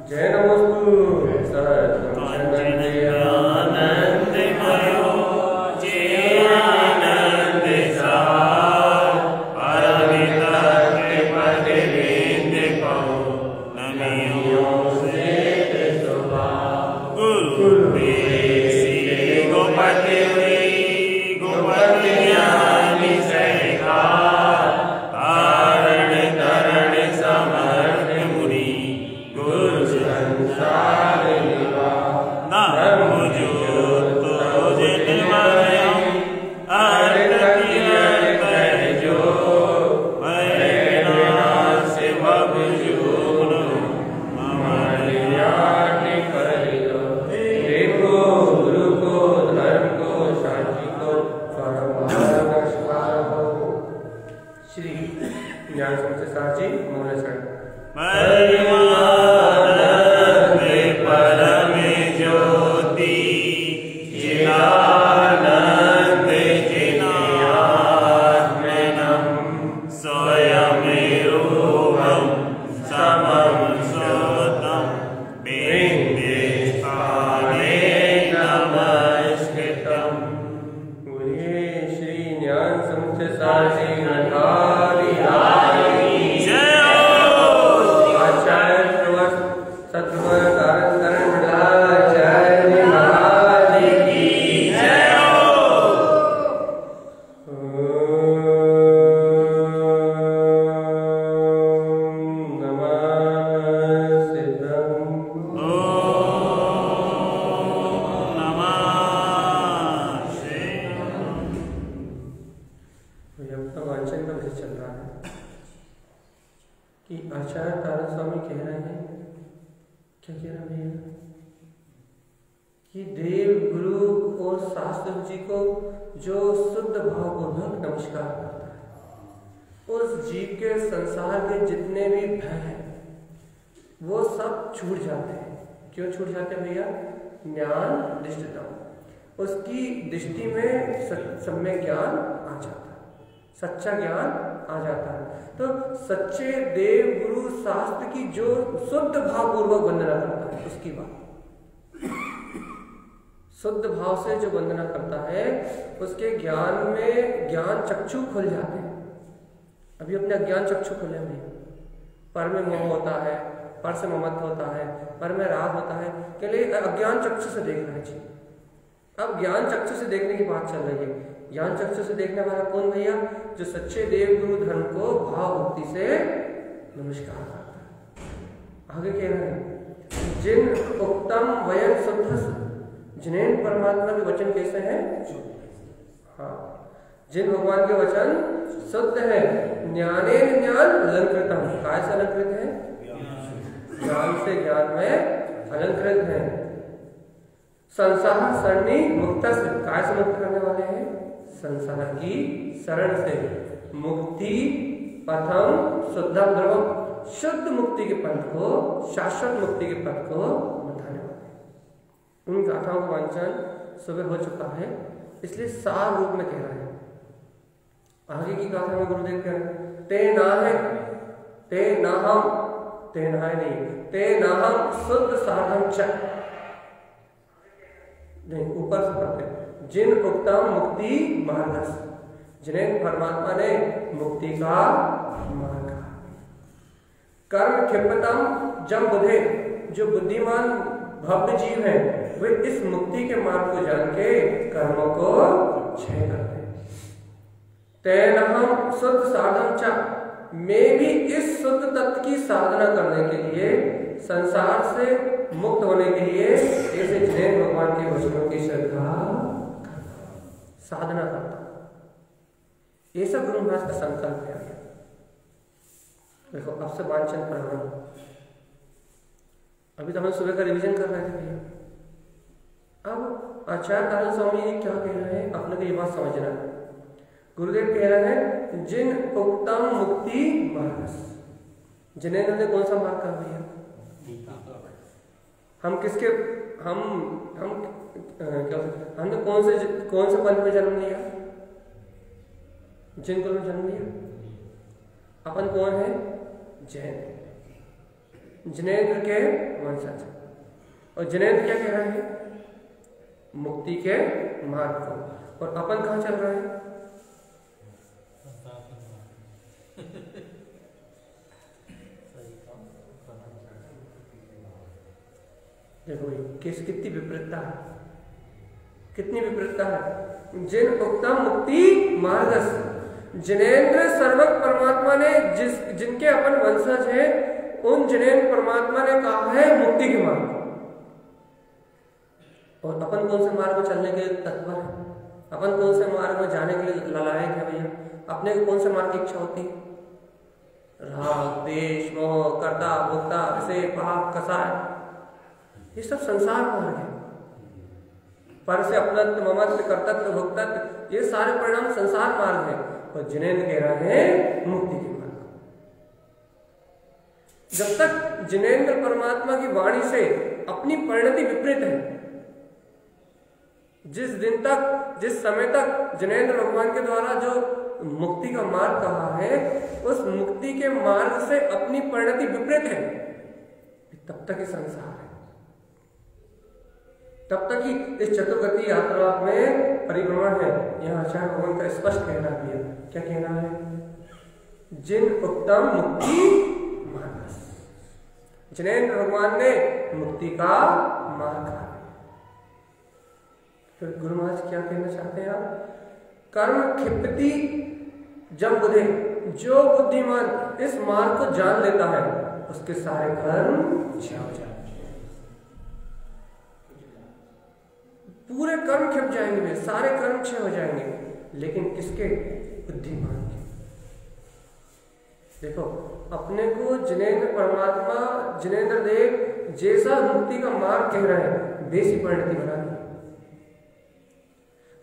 जय नमोस्तु सच्चा ज्ञान आ जाता है। तो सच्चे देव गुरु शास्त्र की जो शुद्ध भाव पूर्वक वंदना करता है उसकी बात, शुद्ध भाव से जो वंदना करता है उसके ज्ञान में ज्ञान चक्षु खुल जाते हैं। अभी अपने अज्ञान चक्षु खुले हुए, पर में मोह होता है, पर से ममत्व होता है, पर में राग होता है, के लिए अज्ञान चक्षु से देखना चाहिए। अब ज्ञान चक्षु से देखने की बात चल रही है। ज्ञान चक्षु से देखने वाला कौन भैया? जो सच्चे देव गुरु धर्म को भाव भक्ति से नमस्कार करता है। आगे कह रहे हैं जिन उत्तम वयन शुद्ध, जिन्हें परमात्मा के वचन कैसे हैं? हाँ, जिन भगवान के वचन शुद्ध है, ज्ञाने ज्ञान अलंकृतम, काय से अलंकृत है? ज्ञान से ज्ञान में अलंकृत है। संसार सरणी मुक्त से, काय से मुक्त करने वाले हैं? संसार की शरण से। मुक्ति पथम शुद्धम ध्रुवम, शुद्ध मुक्ति के पथ को, शाश्वत मुक्ति के पथ को बताने वाले। उन गाथाओं का वांचन सुबह हो चुका है, इसलिए सार रूप में कह रहे हैं। आगे की गाथा में गुरुदेव कह रहे हैं ते ना है, ते ना हम, ते ना है नहीं, ते ना हम शुद्ध साधन च, नहीं ऊपर से पढ़ते, जिन उत्तम मुक्ति मार्गस, जिन्हें परमात्मा ने मुक्ति का मार्ग कहा। कर्म क्षिप्तम जम बुधे, जो बुद्धिमान भव्य जीव हैं वे इस मुक्ति के मार्ग को जान के कर्मों को क्षय करते हैं। तेन हम शुद्ध साधन चा, मैं भी इस शुद्ध तत्व की साधना करने के लिए, संसार से मुक्त होने के लिए ऐसे जिन्हें भगवान के वचनों की श्रद्धा साधना करता, ये सब गुरु महाराज का संकल्प है। देखो अब से वांछन प्रमाण, अभी तो हम सुबह का रिवीजन कर रहे थे भैया। अब आचार्य तारण स्वामी जी क्या कह रहे हैं, अपने को ये बात समझना है। गुरुदेव कह रहे हैं जिन उत्तम मुक्ति मार्ग, जिन्हें उन्होंने कौन सा मार्ग कहा भैया? हम किसके, हम क्या, हमने कौन से पंथ में जन्म लिया? जिन कुल में जन्म लिया। अपन कौन है? जैन। जिनेंद्र के वंशज। और जिनेंद्र क्या कह रहे हैं? मुक्ति के मार्ग को। और अपन कहाँ चल रहे हैं? देखो कितनी विपरीतता है, कितनी विपरीतता है। जिन उत्तम मुक्ति मार्ग, जिनेंद्र सर्वक परमात्मा ने जिनके अपन वंशज हैं, उन जिनेंद्र परमात्मा ने कहा है मुक्ति के मार्ग। और अपन कौन से मार्ग में चलने के लिए तत्पर है? अपन कौन से मार्ग में जाने के लिए ललायक है भैया? अपने को कौन से मार्ग की इच्छा होती है? राग, देश, मोह, कर्ता, भोक्ता, विषय, पाप, कसाय, ये सब संसार मार्ग है। पर से अपनत्व, ममत्व, कर्तव्य, भोक्तत्व, ये सारे परिणाम संसार मार्ग है। और जिनेंद्र कह रहे हैं मुक्ति के मार्ग। जब तक जिनेंद्र परमात्मा की वाणी से अपनी परिणति विपरीत है, जिस समय तक जिनेंद्र भगवान के द्वारा जो मुक्ति का मार्ग कहा है, उस मुक्ति के मार्ग से अपनी परिणति विपरीत है, तब तक ही संसार है। तब तक ही इस चतुर्गति यात्रा में परिभ्रमण है। यहां आचार्य भगवान का स्पष्ट कहना भी है। क्या कहना है? जिन उत्तम मुक्ति मार्ग, जिनेंद्र भगवान ने मुक्ति का मार्ग कहा। फिर गुरु महाराज क्या कहना चाहते हैं आप? कर्म क्षिप्ति जब बुधे, जो बुद्धिमान इस मार्ग को जान लेता है, उसके सारे कर्म क्षय हो जाएंगे, पूरे कर्म क्षिप जाएंगे, सारे कर्म क्षय हो जाएंगे। लेकिन किसके? बुद्धिमान के। देखो अपने को जिनेंद्र परमात्मा, जिनेंद्र देव जैसा मुक्ति का मार्ग कह रहे हैं, वैसी परिणति बना दी।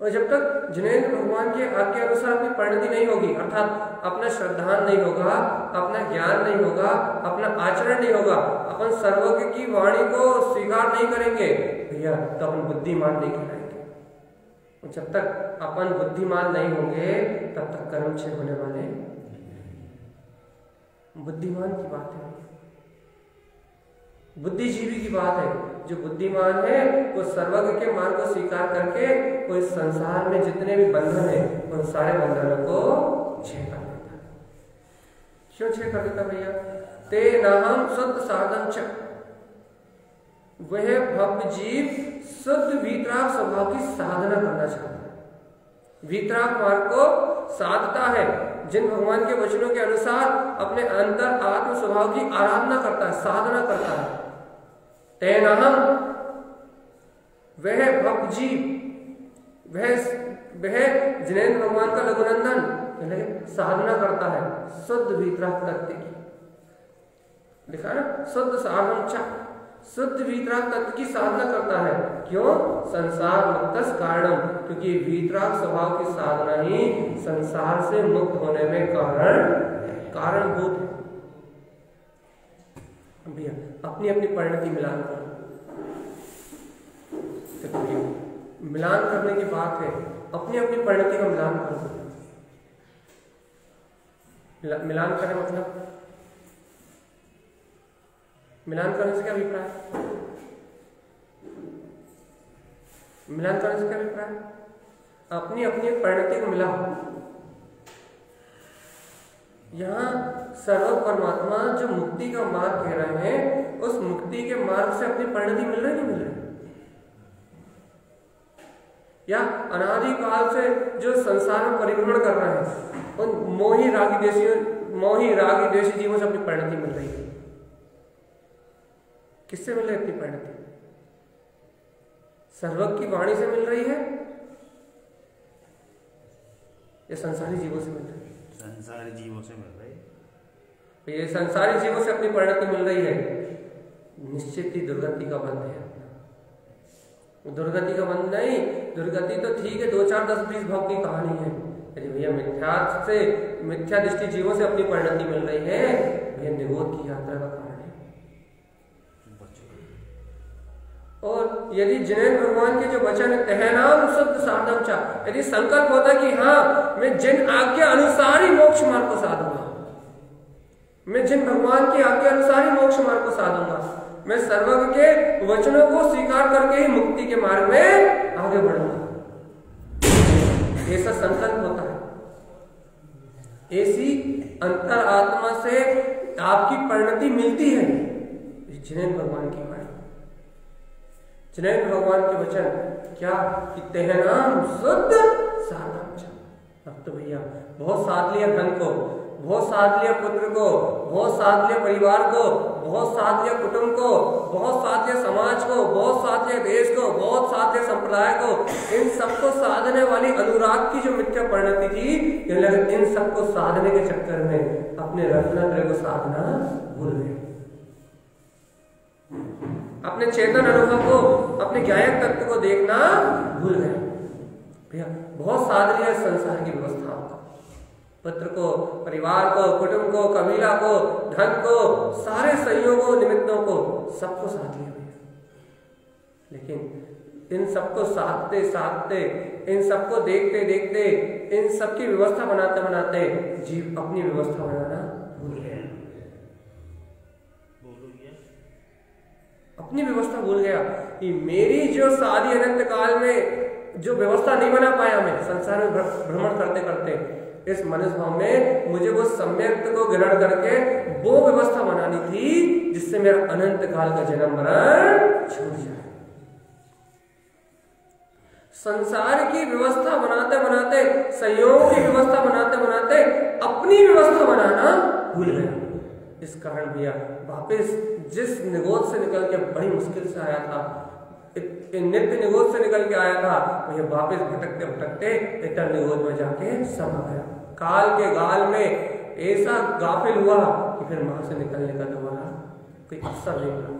और जब तक जिनेंद्र भगवान के आज्ञा अनुसार अपनी परिणति नहीं होगी, अर्थात अपना श्रद्धान नहीं होगा, अपना ज्ञान नहीं होगा, अपना आचरण नहीं होगा, अपन सर्वज्ञ की वाणी को स्वीकार नहीं करेंगे भैया, तो अपन बुद्धिमान नहीं कहलाएंगे। और जब तक अपन बुद्धिमान नहीं होंगे, तब तक कर्म क्षय होने वाले। बुद्धिमान की बात है, बुद्धिजीवी की बात है। जो बुद्धिमान है वो सर्वज्ञ के मार्ग को स्वीकार करके वो इस संसार में जितने भी बंधन है, उन सारे बंधनों को क्षय कर देता है। क्यों क्षय कर देता भैया? ते नाहम शुद्ध साधन च, वह भव्य जीव शुद्ध वीतराग स्वभाव की साधना करना चाहता है, वीतराग मार्ग को साधता है, जिन भगवान के वचनों के अनुसार अपने अंतर आत्म स्वभाव की आराधना करता है, साधना करता है। तेनाहम, वह भक्त जीव, वह जिनेंद्र भगवान का लघुनंदन साधना करता है शुद्ध वीतराग तत्व की। लिखा ना, शुद्ध साधन च, शुद्ध वीतराग तत्व की साधना करता है। क्यों? संसार मुक्तस कारणम, क्योंकि वीतराग स्वभाव की साधना ही संसार से मुक्त होने में कारणभूत है। भैया अपनी अपनी परिणति मिलान करो, मिलान करने की बात है, अपनी अपनी परिणति का मिलान करो। मिलान करने मतलब, मिलान करने से क्या अभिप्राय? मिलान करने से क्या अभिप्राय? अपनी अपनी परिणति को मिलाओ। यहाँ सर्व परमात्मा जो मुक्ति का मार्ग कह रहे हैं, उस मुक्ति के मार्ग से अपनी परिणति मिल रही नहीं मिल रही? या अनादि काल से जो संसार में परिभ्रमण कर रहे हैं, उन मोही रागी द्वेषी जीवों से अपनी परिणति मिल रही है। किससे मिल रही है अपनी परिणति? सर्वज्ञ की वाणी से मिल रही है या संसारी जीवों से मिल रही है? संसारी जीवों से मिल रही है। ये संसारी जीवों से अपनी परिणति मिल रही है, निश्चित ही दुर्गति का बंध है। दुर्गति का बंध नहीं, दुर्गति तो ठीक है, 2, 4, 10, 20 भाव की कहानी है। अरे भैया मिथ्या दृष्टि जीवों से अपनी परिणति मिल रही है, भैया निरोध की यात्रा का कारण है। और यदि जिनेंद्र भगवान के जो वचन तहनाम शुद्ध साधन चा, यदि संकल्प होता कि हाँ मैं जिन आज्ञा अनुसार ही मोक्ष मार्ग को साधूंगा, मैं जिन भगवान की आज्ञा अनुसार ही मोक्ष मार्ग को साधूंगा, मैं सर्वज्ञ के वचनों को स्वीकार करके ही मुक्ति के मार्ग में आगे बढ़ूंगा। ऐसा संकल्प होता है, ऐसी अंतर आत्मा से आपकी परिणति मिलती है। जिनेन्द्र भगवान की वाणी, जिनेन्द्र भगवान के वचन क्या कि तेहनाम शुद्ध साधन। अब तो भैया बहुत साध लिया धन को, बहुत साध लिया पुत्र को, बहुत साध लिया परिवार को, बहुत साध लिया कुटुंब को, बहुत साध लिया समाज को, बहुत साध लिया देश को, बहुत साध लिया संप्रदाय को। इन सबको साधने वाली अनुराग की जो मिथ्या परिणति थी, इन सबको साधने के चक्कर में अपने रत्नात्रय को साधना भूल गए, अपने चेतन अनुभव को, अपने ज्ञायक तत्व को देखना भूल गए। भैया बहुत साध लिया संसार की व्यवस्थाओं को, पुत्र को, परिवार को, कुटुंब को, कबीला को, धन को, सारे संयोगों निमित्तों को, सबको साध लिया भैया। लेकिन इन सबको साधते साधते, इन सबको देखते देखते, इन सबकी व्यवस्था बनाते बनाते जीव अपनी व्यवस्था बनाना भूल गया, अपनी व्यवस्था भूल गया कि मेरी जो सारी अनंत काल में जो व्यवस्था नहीं बना पाया, मैं संसार में भ्रमण करते करते इस मनुष्य भाव में मुझे वो सम्यक को ग्रहण करके वो व्यवस्था बनानी थी जिससे मेरा अनंत काल का जन्म मरण छूट जाए। संसार की व्यवस्था बनाते बनाते, संयोग की व्यवस्था बनाते बनाते अपनी व्यवस्था बनाना भूल गया। इस कारण भैया वापस जिस निगोद से निकल के बड़ी मुश्किल से आया था, नित्य निगोद से निकल के आया था, वह वापस भटकते भटकते इतर निगोद में जाके समा गया। काल के गाल में ऐसा गाफिल हुआ कि फिर वहां से निकलने का दोबारा कोई अवसर नहीं मिला।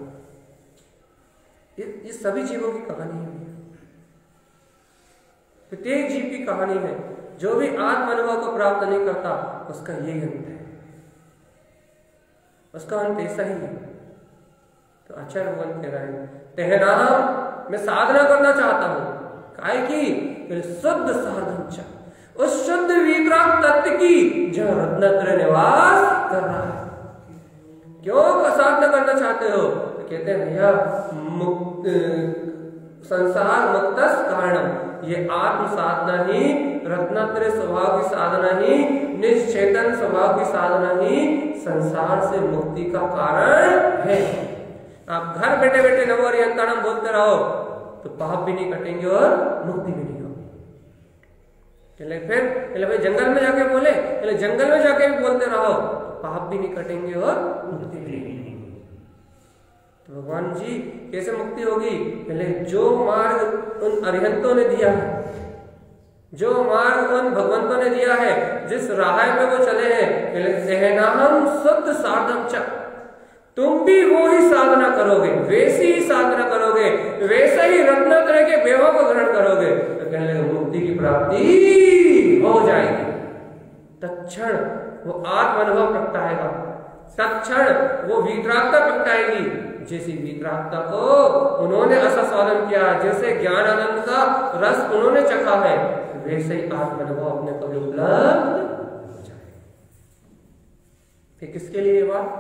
ये सभी जीवों की कहानी है, प्रत्येक जीव की कहानी है। जो भी आत्म अनुभव को प्राप्त नहीं करता उसका यही अंत है, उसका अंत ऐसा ही है। तो आचार्य भगवान कह रहे हैं, तेहनाम मैं साधना करना चाहता हूं, काय की शुद्ध साधन, उस शुद्ध वीतराग तत्व की जो रत्नत्रय निवास कर रहा है। क्यों साधना करना चाहते हो? तो कहते हैं भैया संसार मुक्तस कारणम, ये आत्म साधना ही, रत्नत्रय स्वभाव की साधना ही, निज चेतन स्वभाव की साधना ही संसार से मुक्ति का कारण है। आप घर बैठे बैठे नमो हरियंताणम बोलते रहो तो पाप भी नहीं कटेंगे और मुक्ति भी नहीं होगी। फिर भाई जंगल में जाके बोले, जंगल में जाके भी बोलते रहो पाप भी नहीं कटेंगे और मुक्ति भी नहीं होगी। तो भगवान जी कैसे मुक्ति होगी? पहले जो मार्ग उन अरिहंतों ने दिया है, जो मार्ग उन भगवंतों ने दिया है, जिस राह पे वो चले हैं, तेहनाहम शुद्ध साधम च, तुम भी वो ही साधना करोगे, वैसी ही साधना करोगे, वैसे ही रत्नत्रय के वैभव को ग्रहण करोगे तो कहने लगे मुक्ति की प्राप्ति हो जाएगी। तत्क्षण वो आत्म अनुभव प्रगटाएगा, तत्क्षण वो वीतरागता प्रगटाएगी। जैसी वीतरागता को उन्होंने आस्वादन किया, जैसे ज्ञान आनंद का रस उन्होंने चखा है, वैसे ही आत्म अनुभव अपने को उपलब्ध हो जाए। फिर किसके लिए बात?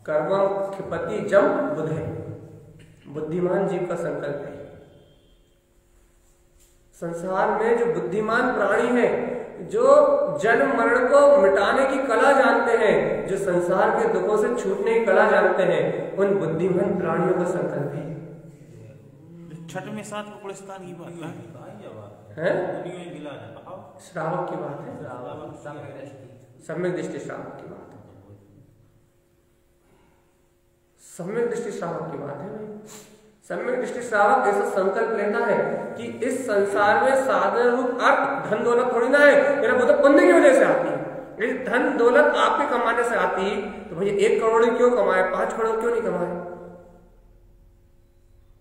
कर्म क्षिपति जम बुधे, बुद्धिमान जीव का संकल्प है। संसार में जो बुद्धिमान प्राणी है, जो जन्म मरण को मिटाने की कला जानते हैं, जो संसार के दुखों से छूटने की कला जानते हैं, उन बुद्धिमान प्राणियों का संकल्प है। छठ में 7 कपड़े स्थान की बात है, श्रावक की बात है, सम्यक दृष्टि श्रावक की बात है, सम्यक दृष्टि श्रावक की बात है भाई। सम्यक दृष्टि श्रावक ऐसा संकल्प लेता है कि इस संसार में साधन रूप अर्थ धन दौलत थोड़ी ना है, मेरा वो तो पुण्य की वजह से आती है। यदि धन दौलत आपके कमाने से आती तो भैया 1 करोड़ क्यों कमाए, 5 करोड़ क्यों नहीं कमाए?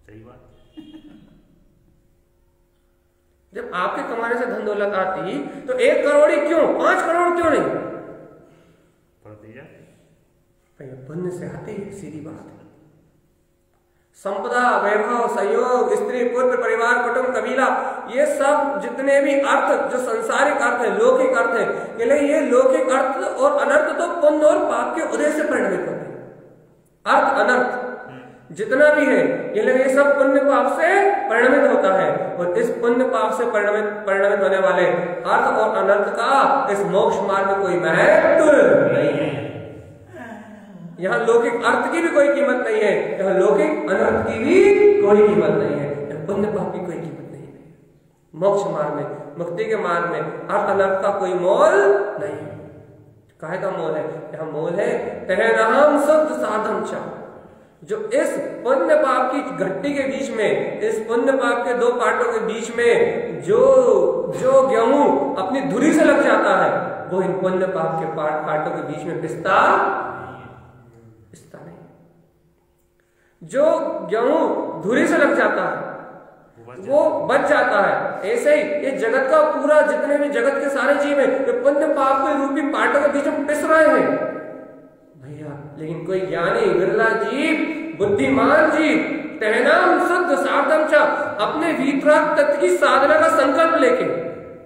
सही बात। जब आपके कमाने से धन दौलत आती तो 1 करोड़ ही क्यों, 5 करोड़ क्यों नहीं? पुण्य से आती है, सीधी बात है। संपदा, वैभव, संयोग, स्त्री, पुत्र, परिवार, कुटुंब, कबीला, ये सब जितने भी अर्थ जो सांसारिक अर्थ है, लौकिक अर्थ है, ये लौकिक अर्थ और अनर्थ तो पुण्य और पाप के उदय से परिणमित होते हैं। अर्थ अनर्थ जितना भी है ये सब पुण्य पाप से परिणमित होता है, और इस पुण्य पाप से परिणमित होने वाले अर्थ और अनर्थ का इस मोक्ष मार्ग में कोई महत्व नहीं है। यहाँ लौकिक अर्थ की भी कोई कीमत नहीं है, यहाँ लौकिक अनर्थ की भी कोई कीमत नहीं है, यहाँ पुण्य पाप की कोई कीमत नहीं है। मोक्ष मार्ग में, मुक्ति के मार्ग में अर्थ अनर्थ का कोई मोल नहीं है। काहे का मोल है? यहाँ मोल है तहनाम शुद्ध साधम चा, जो इस पुण्य पाप की घट्टी के बीच में, इस पुण्य पाप के दो पार्टों के बीच में जो गेहूं अपनी धुरी से लग जाता है, वो इन पुण्य पाप के पार्टों के बीच में पिसता नहीं। जो गेहूं धुरी से लग जाता है वो बच जाता है। ऐसे ही ये जगत का पूरा, जितने भी जगत के सारे जीव हैं, ये पुण्य पाप के रूपी पार्टों के बीच में पिस रहे हैं भैया। लेकिन कोई ज्ञानी, विरला जीव, बुद्धिमान जीव तहनाम शुद्ध साधम च, अपने वीतराग तत्व की साधना का संकल्प लेके,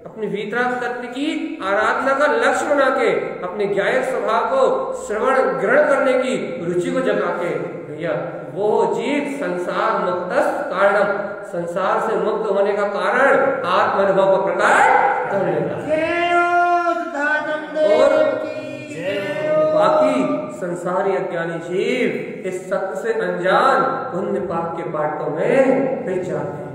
अपने वीतराग तत्व की आराधना का लक्ष्य बना के, अपने ज्ञायक स्वभाव को श्रवण ग्रहण करने की रुचि को जगा के, भैया वो जीव संसार मुक्त कारणम, संसार से मुक्त होने का कारण आत्मानुभव को प्रकट करने का, और बाकी संसारी अज्ञानी जीव इस सत्य से अनजान पुण्य पाप के पाटों में पिस जाते हैं।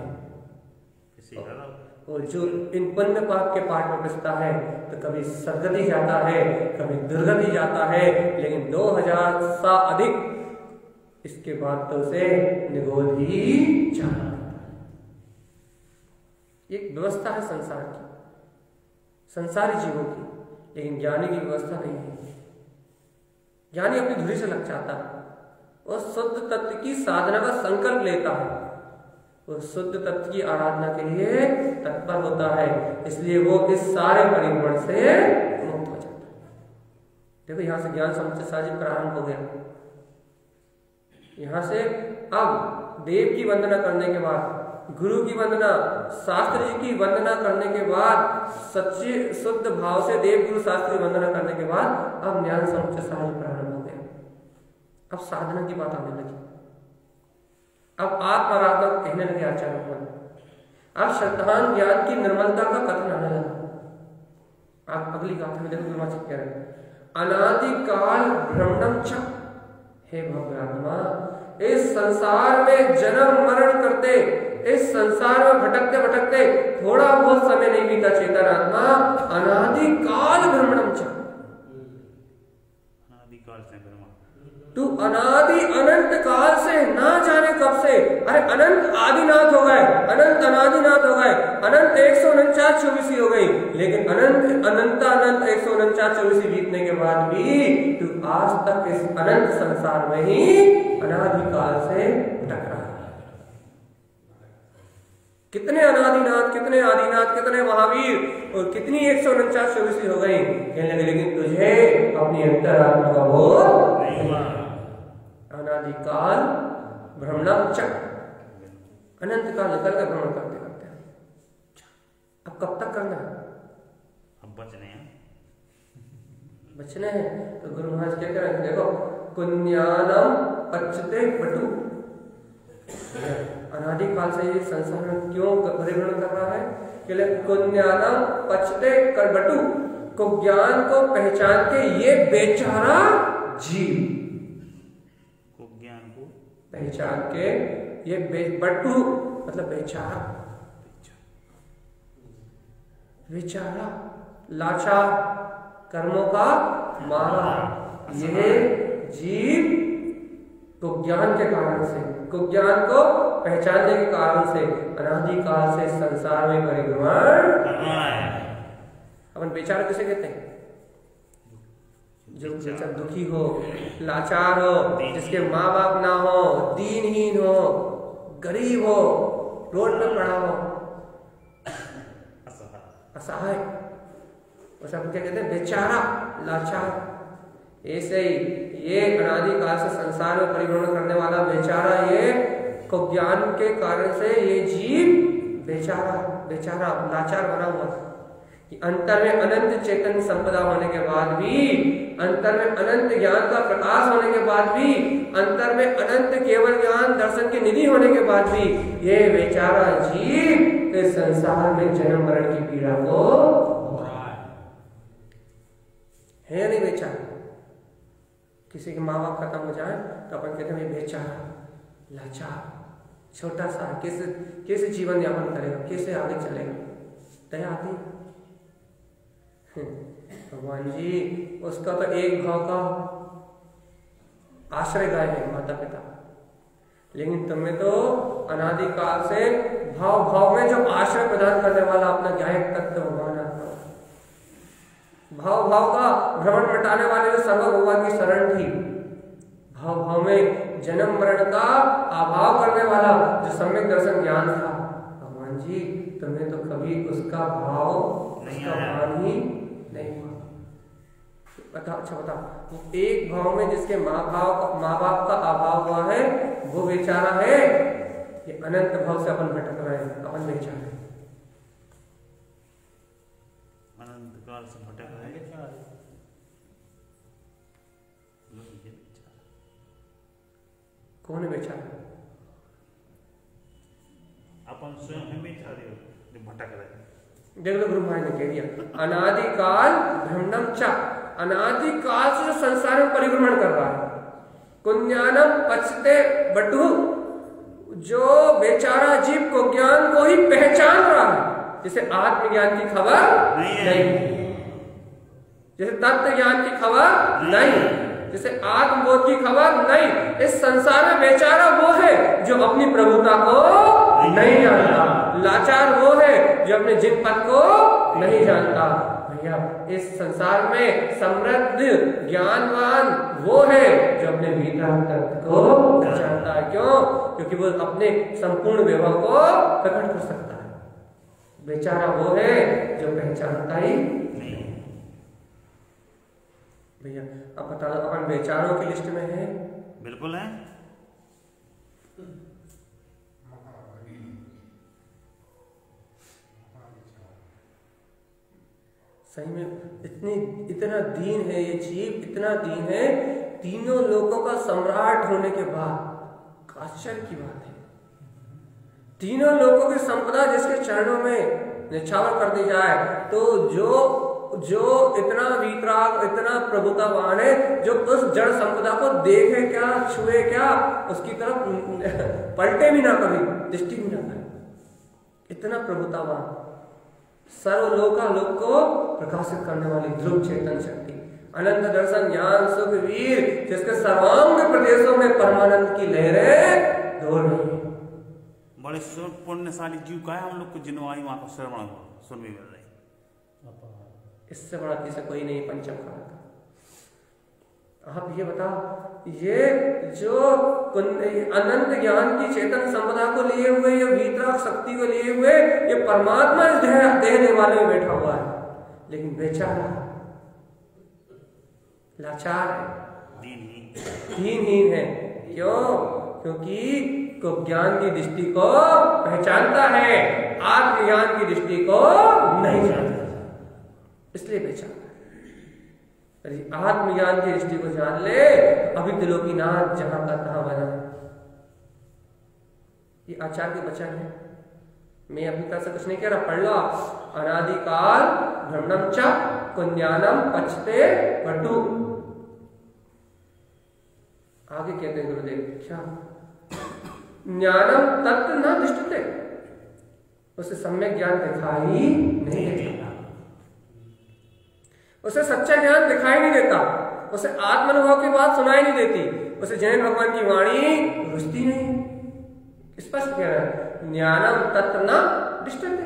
और जो इन पुण्य पाप के पाठ में पिसता है तो कभी सदगति जाता है, कभी दुर्गति जाता है, लेकिन 2000 सा अधिक इसके बाद तो उसे निगोद ही जाना। एक व्यवस्था है संसार की, संसारी जीवों की, लेकिन ज्ञानी की व्यवस्था नहीं है। ज्ञानी अपनी धुरी से लग जाता है और शुद्ध तत्व की साधना का संकल्प लेता है, वो शुद्ध तत्व की आराधना के लिए तत्पर होता है, इसलिए वो इस सारे परिभ्रमण से मुक्त हो जाता है। देखो यहां से ज्ञान समुच्चय साजिश प्रारंभ हो गया। यहां से अब देव की वंदना करने के बाद, गुरु की वंदना, शास्त्र जी की वंदना करने के बाद, सच्चे शुद्ध भाव से देव गुरु शास्त्री वंदना करने के बाद अब ज्ञान समुच्चय साजिश प्रारंभ हो गया। अब साधना की बात आने लगी। अब आत्माराधना कहने लगे आचार्य भगवान। अब श्रद्धान ज्ञान की निर्मलता का कथन आने लगा। आप अगली गाथा में देखो गुरुमा जी कह रहे अनादिकाल भ्रमणम च, हे भव्यात्मा, इस संसार में जन्म मरण करते, इस संसार में भटकते भटकते थोड़ा बहुत समय नहीं बीता चेतन आत्मा, अनादिकाल भ्रमणम च, तू अनादि अनंत काल से, ना जाने कब से, अरे अनंत आदिनाथ हो गए, अनंत अनादिनाथ हो गए, अनंत 149 हो गई, लेकिन अनंत अनंत अनंत 149 बीतने के बाद भी तू आज तक इस अनंत संसार में ही अनादिकाल से भटक रहा है। कितने अनादिनाथ, कितने आदिनाथ, कितने महावीर और कितनी 149 हो गई, कहने लगे लेकिन तुझे अपनी अंतरात्मा का बोध नहीं हुआ। अनादिकाल भ्रमणम च, अनंत काल निकल कर भ्रमण करते करते, अब कब तक करना है? अब बचने हैं, बचने हैं। तो गुरु महाराज क्या कह रहे हैं, देखो कुन्यानम पच्चते पटु, अनादिकाल से ये संसार में क्यों परिभ्रमण कर रहा है? कुन्यानम पचते करबटु, को ज्ञान को पहचान के ये बेचारा जीव, को ज्ञान को पहचान के ये बटु मतलब बेचारा, बेचारा लाचार, कर्मों का मारा, यह जीव को ज्ञान के कारण से, को ज्ञान को पहचानने के कारण से अनादिकाल से संसार में परिभ्रमण करना है। अपन बेचारा किसे कहते हैं? जो बेचारा दुखी हो, लाचार हो, जिसके माँ बाप ना हो, दीनहीन हो, गरीब हो, रोड पे पड़ा हो, असहाय, उसे अपन क्या कहते हैं? बेचारा, लाचार। ऐसे ही ये अनादिकाल से संसार में परिभ्रमण करने वाला बेचारा ये को ज्ञान के कारण से ये जीव बेचारा लाचार बना हुआ था कि अंतर में अनंत चेतन संपदा होने के बाद भी, अंतर में अनंत ज्ञान का प्रकाश होने के बाद भी, अंतर में अनंत केवल ज्ञान दर्शन की निधि होने के बाद भी ये बेचारा जीव इस संसार में जन्म मरण की पीड़ा को हो रहा है या नहीं बेचारा? किसी के माँ बाप खत्म हो जाए तो अपन कहते हैं बेचारा, लाचार, छोटा सा, कैसे जीवन यापन करेगा, कैसे आगे चलेगा? दया आती है। भगवान जी उसका तो एक भाव का आश्रय गाय है माता पिता, लेकिन तुम्हें तो अनादिकाल से भाव भाव में जो आश्रय प्रदान करने वाला अपना गायक तत्व भगवान आता, भाव भाव का भ्रमण मिटाने वाले जो सर्व भगवान की शरण थी, भाव भाव में जन्म मरण का अभाव करने वाला जो सम्यक दर्शन ज्ञान था, भगवान जी तुम्हें तो कभी उसका भाव, उसका भान ही नहीं हुआ। अच्छा बताओ, वो एक भाव में जिसके माँ बाप का अभाव हुआ है वो बेचारा है, ये अनंत भाव से अपन भटक रहे हैं, अपन बेचारा है, अनंत काल से भटक रहे हैं। कौन है बेचारा? अपन स्वयं है बेचारे जो भटक रहे हैं। देख लो गुरु महाराज ने कह दिया अनादिकाल भ्रमणम च, अनादिकाल से जो संसार में परिभ्रमण कर रहा है, कुञ्जानम पचते बटु, जो बेचारा जीव को ज्ञान को ही पहचान रहा है, जिसे आत्मज्ञान की खबर नहीं, जैसे तत्व ज्ञान की खबर नहीं, जैसे आत्मबोध की खबर नहीं, इस संसार में बेचारा वो है जो अपनी प्रभुता को नहीं जानता, लाचार वो है जो अपने जिन पद को नहीं जानता। भैया इस संसार में समृद्ध ज्ञानवान वो है जो अपने भीतर तत्व को पहचानता है। क्यों? क्योंकि वो अपने संपूर्ण वैभव को प्रकट कर सकता है। बेचारा वो है जो पहचानता ही नहीं। भैया अब बता दो, अपन बेचारों की लिस्ट में है? बिल्कुल है। सही में इतना दीन है ये जीव, इतना दीन है, तीनों लोगों का सम्राट होने के बाद आश्चर्य की बात है, तीनों लोगों की संपदा जिसके चरणों में निछावर कर दी जाए, तो जो इतना वीतराग, इतना प्रभुतावान है, जो उस जड़ संपदा को देखे क्या, छुए क्या, उसकी तरफ पलटे भी ना कभी, दृष्टि भी ना करे, इतना प्रभुतावान, सर्वलोकालोक को प्रकाशित करने वाली ध्रुव चेतन शक्ति, अनंत दर्शन ज्ञान सुख वीर, जिसके सर्वांग प्रदेशों में परमानंद की लहरें दौड़ रही है। बड़े पुण्यशाली जीव का है हम लोग को, जिनवाई वहां को श्रवण सुन भी मिल रही, इससे बड़ा किसी कोई नहीं पंचम काल का। आप ये बताओ, ये जो अनंत ज्ञान की चेतन संपदा को लिए हुए, ये वीतराग शक्ति को लिए हुए, ये परमात्मा इस देने वाले में बैठा हुआ है, लेकिन बेचारा लाचार है, दीनहीन है। क्यों? क्योंकि को ज्ञान की दृष्टि को पहचानता है, आत्मज्ञान की दृष्टि को नहीं जानता, इसलिए बेचारा। आत्मज्ञान की दृष्टि को जान ले, अभी दिलों की नाथ जहां का तहां बना है। ये आचार्य के वचन है, मैं अपनी तरफ से कुछ नहीं कह रहा, पढ़ लो आप। अनादिकाल भ्रमणम च कुञ्जानम पचते बटु। आगे कहते हैं गुरुदेव क्या? ज्ञानम तत्व न दृष्टते, उसे सम्यक ज्ञान दिखाई नहीं देता, उसे सच्चा ज्ञान दिखाई नहीं देता, उसे आत्मानुभव की बात सुनाई नहीं देती, उसे जैन भगवान की वाणी रुचती नहीं। स्पष्ट कह रहा है, ज्ञानम तत्व न दृष्टते,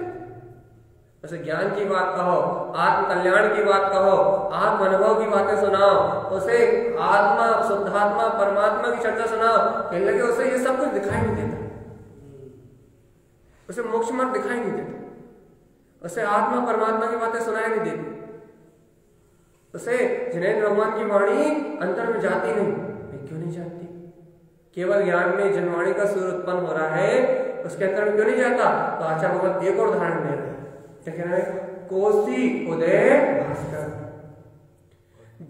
उसे ज्ञान की बात कहो, आत्म कल्याण की बात कहो, आत्म अनुभव की बातें सुनाओ, उसे आत्मा, शुद्धात्मा, परमात्मा की चर्चा सुनाओ, कहने लगे उसे ये सब कुछ दिखाई नहीं देता, उसे मोक्ष मार्ग दिखाई नहीं देता, उसे आत्मा परमात्मा की बातें सुनाई नहीं देती, उसे जिनेन्द्र भगवान की वाणी अंतर में जाती नहीं। क्यों नहीं जाती? केवल ज्ञान में जनवाणी का सूर्य उत्पन्न हो रहा है, उसके अंतर में क्यों नहीं जाता? तो आचार्य भगवत एक और उदाहरण दे रहे हैं, क्या कह रहे हैं? कोसी उदय भास्कर।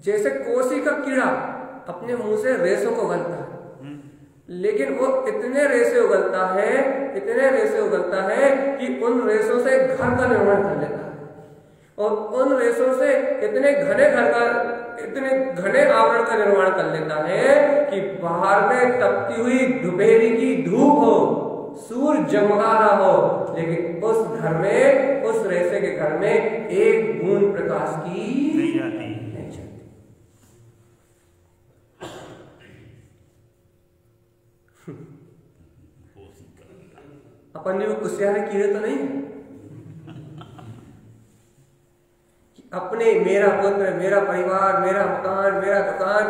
जैसे कोसी का कीड़ा अपने मुंह से रेशों को उगलता है, लेकिन वो इतने रेशे उगलता है कि उन रेशों से घर का निर्माण कर लेता है, और उन रेशों से इतने घने आवरण का निर्माण कर लेता है कि बाहर में तपती हुई दोपहरी की धूप हो, सूर्य जमगा रहा हो, लेकिन उस घर में, उस रेशे के घर में एक बूंद प्रकाश की नहीं जाती। अपन ने वो कुशियारे कीड़े तो नहीं, अपने मेरा पुत्र, मेरा परिवार, मेरा मकान, मेरा दुकान,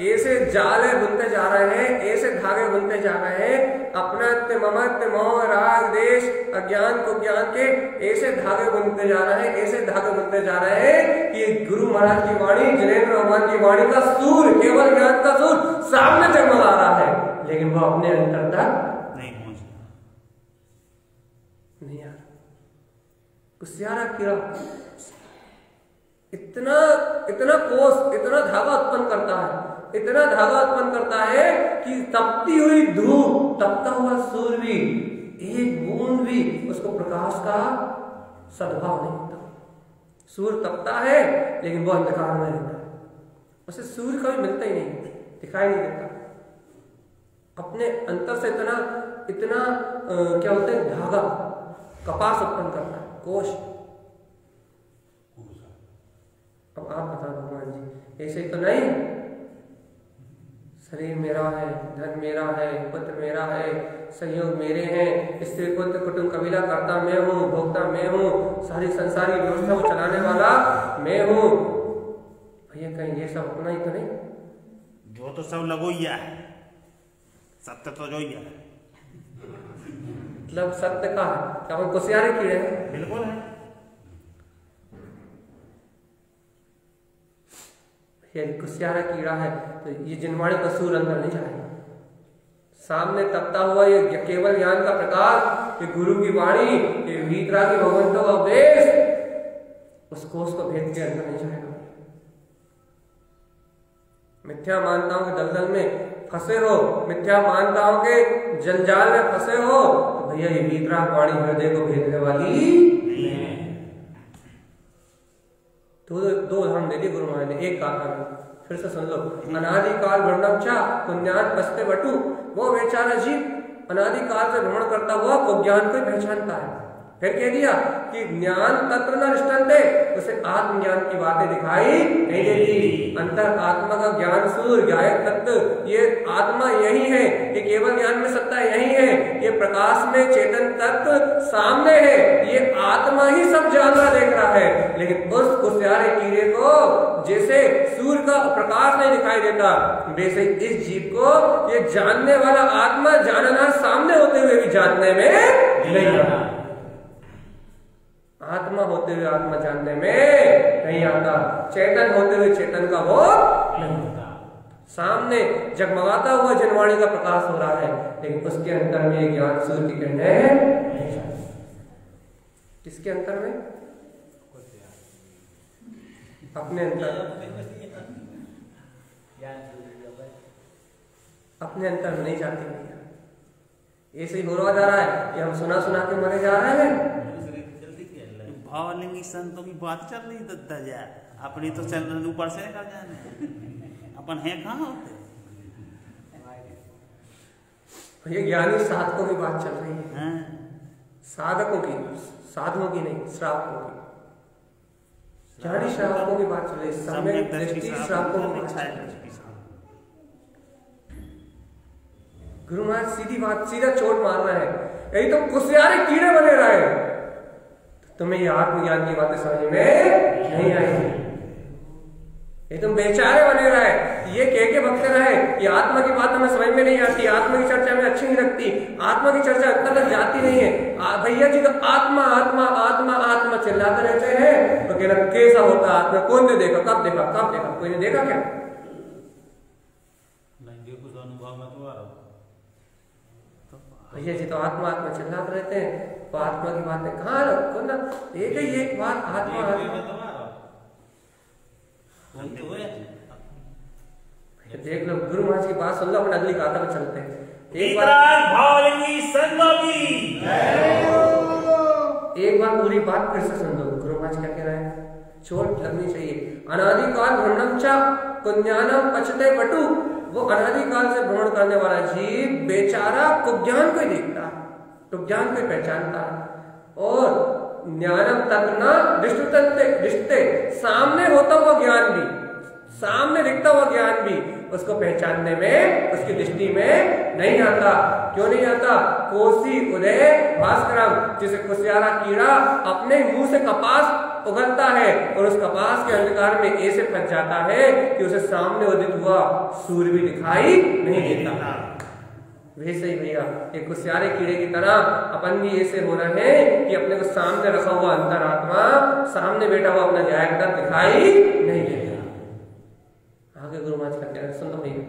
ऐसे जाले बुनते जा रहे हैं, ऐसे धागे बुनते जा रहे हैं, अपनत्व, ममत्व, मोह, राग, देश, अज्ञान को ज्ञान के ऐसे धागे बुनते जा रहे हैं, ऐसे धागे बुनते जा रहे हैं कि गुरु महाराज की वाणी, जिनेंद्र भगवान की वाणी का सूर्य, केवल ज्ञान का सूर्य सामने जगमगा रहा है, लेकिन वो अपने अंतर तक नहीं आ रहा। कुशियारा कीड़ा इतना कोष, इतना धागा उत्पन्न करता है कि तपती हुई धूप, तपता हुआ सूर्य भी, एक बूंद भी उसको प्रकाश का सद्भाव नहीं होता। सूर्य तपता है लेकिन वो अंधकार में रहता है, उसे सूर्य कभी मिलता ही नहीं, दिखाई नहीं देता। अपने अंतर से इतना क्या होता है, धागा, कपास उत्पन्न करता है, कोश। अब आप बताओ भगवान जी, ऐसे तो नहीं, शरीर मेरा है, धन मेरा है, पुत्र मेरा है, सहयोग मेरे हैं, स्त्री पुत्र कुटुंब कबीला करता मैं हूँ, भोक्ता मैं हूँ, सारी संसारी व्यवस्था को चलाने वाला मैं हूँ। भैया कहीं ये सब अपना ही तो नहीं? जो तो सब लगोइया है, सत्य तो जो ही है, मतलब सत्य का है क्या? वो कुशियारे कीड़े हैं, बिल्कुल है। यदि कुशियारा कीड़ा है तो ये जिनवाणी का सूर्य अंदर नहीं जाएगा। सामने तपता हुआ ये केवल ज्ञान का प्रकाश, ये गुरु की वाणी, ये वीतरा की भगवंतों का उपदेश, उस कोष को भेद के अंदर नहीं जाएगा। मिथ्या मान्यताओं के दलदल में फंसे हो, मिथ्या मान्यताओं के जंजाल में फंसे हो, तो भैया ये वीतरा वाणी हृदय को भेदने वाली तो दो उदाहरण दे दिए गुरु महाराज ने, एक गाथा में, फिर से सुन लो। अनादिकाल वर्णमचा पुण्यान पस्ते बटू, वो बेचारा जीव अनादिकाल से भ्रमण करता हुआ को ज्ञान को पहचानता है। फिर कह दिया कि ज्ञान तत्व न रिष्टन्ते, उसे आत्मज्ञान की बातें दिखाई नहीं देती। अंतर आत्मा का ज्ञान सूर्य गायक तत्व, ये आत्मा यही है, ये केवल ज्ञान में सत्ता यही है, ये प्रकाश में चेतन तत्व सामने है, ये आत्मा ही सब जान रहा देख रहा है। लेकिन उस कुशियारे कीड़े को जैसे सूर्य का प्रकाश नहीं दिखाई देता, वैसे इस जीव को ये जानने वाला आत्मा जानना सामने होते हुए भी जानने में नहीं आता। आत्मा होते हुए आत्मा जानने में नहीं आता, चेतन होते हुए चेतन का वो नहीं होता। सामने जगमगाता हुआ जनवाणी का प्रकाश हो रहा है, लेकिन उसके अंतर में ज्ञान सूर्य की किरणें नहीं जाती। किसके अंतर में? अपने अंतर, अपने अंतर में नहीं जाती भैया। ऐसे ही हो रहा जा रहा है कि हम सुना सुना के मरे जा रहे हैं। भावलिंगी संतों की बात चल रही दद्दा जा, अपनी तो चल ऊपर से निकल जाने, अपन है कहाँ होते। ये ज्ञानी साधकों की बात चल रही है, साधकों की, साधुओं की नहीं, श्रावकों की। ज्ञानी श्रावकों की बात चल रही है, सम्यक दृष्टि श्रावकों की बात चल रही है। गुरु महाराज सीधी बात, सीधा चोट मार रहा है, यही तो कुशियारे कीड़े बने रहे, तुम्हें ये आत्मज्ञान की बातें समझ में नहीं आएगी। ये तुम बेचारे बने रहे, ये कह के बकते रहे कि आत्मा की बात हमें समझ में नहीं आती, आत्मा की चर्चा में अच्छी नहीं लगती, आत्मा की चर्चा अंतर तक जाती नहीं है। भैया जी तो आत्मा आत्मा आत्मा आत्मा चिल्लाते रहते हैं, तो कहना कैसा होता आत्मा, कौन ने देखा, कब देखा, कब देखा, कोई ने देखा क्या? भैया जी तो आत्मा आत्मा चिल्लाते रहते हैं, तो आत्मा की बातें कहाँ रखो ना, एक ही एक बात आत्मा देख लो। गुरु महाराज की बात सुन लो, अपने अगली गाथा में चलते हैं। एक बार पूरी बात फिर से सुन लो, गुरु महाराज क्या कह रहे हैं, चोट लगनी चाहिए। अनादिकाल भ्रमणम च कुज्ञानम पचते पटु, वो अनादिकाल से भ्रमण करने वाला जीव बेचारा कुज्ञान को ही देखता है, कुज्ञान को ही पहचानता है। और ज्ञानम तत्ना दृष्टि, सामने होता हुआ ज्ञान भी, सामने दिखता हुआ ज्ञान भी उसको पहचानने में, उसकी दृष्टि में नहीं आता। क्यों नहीं आता? कोसी उदय भास्करम, जिसे कुसियारा कीड़ा अपने मुंह से कपास उगलता है और उस कपास के अंधकार में ऐसे फंस जाता है कि उसे सामने उदित हुआ सूर्य भी दिखाई नहीं देता। वैसे ही भैया एक कुसियारे कीड़े की तरह अपन भी ऐसे हो रहे हैं कि अपने को सामने रखा हुआ अंतरात्मा, सामने बैठा हुआ अपना जायका दिखाई नहीं देता। आगे गुरु महाराज का कहना सुन लो भैया,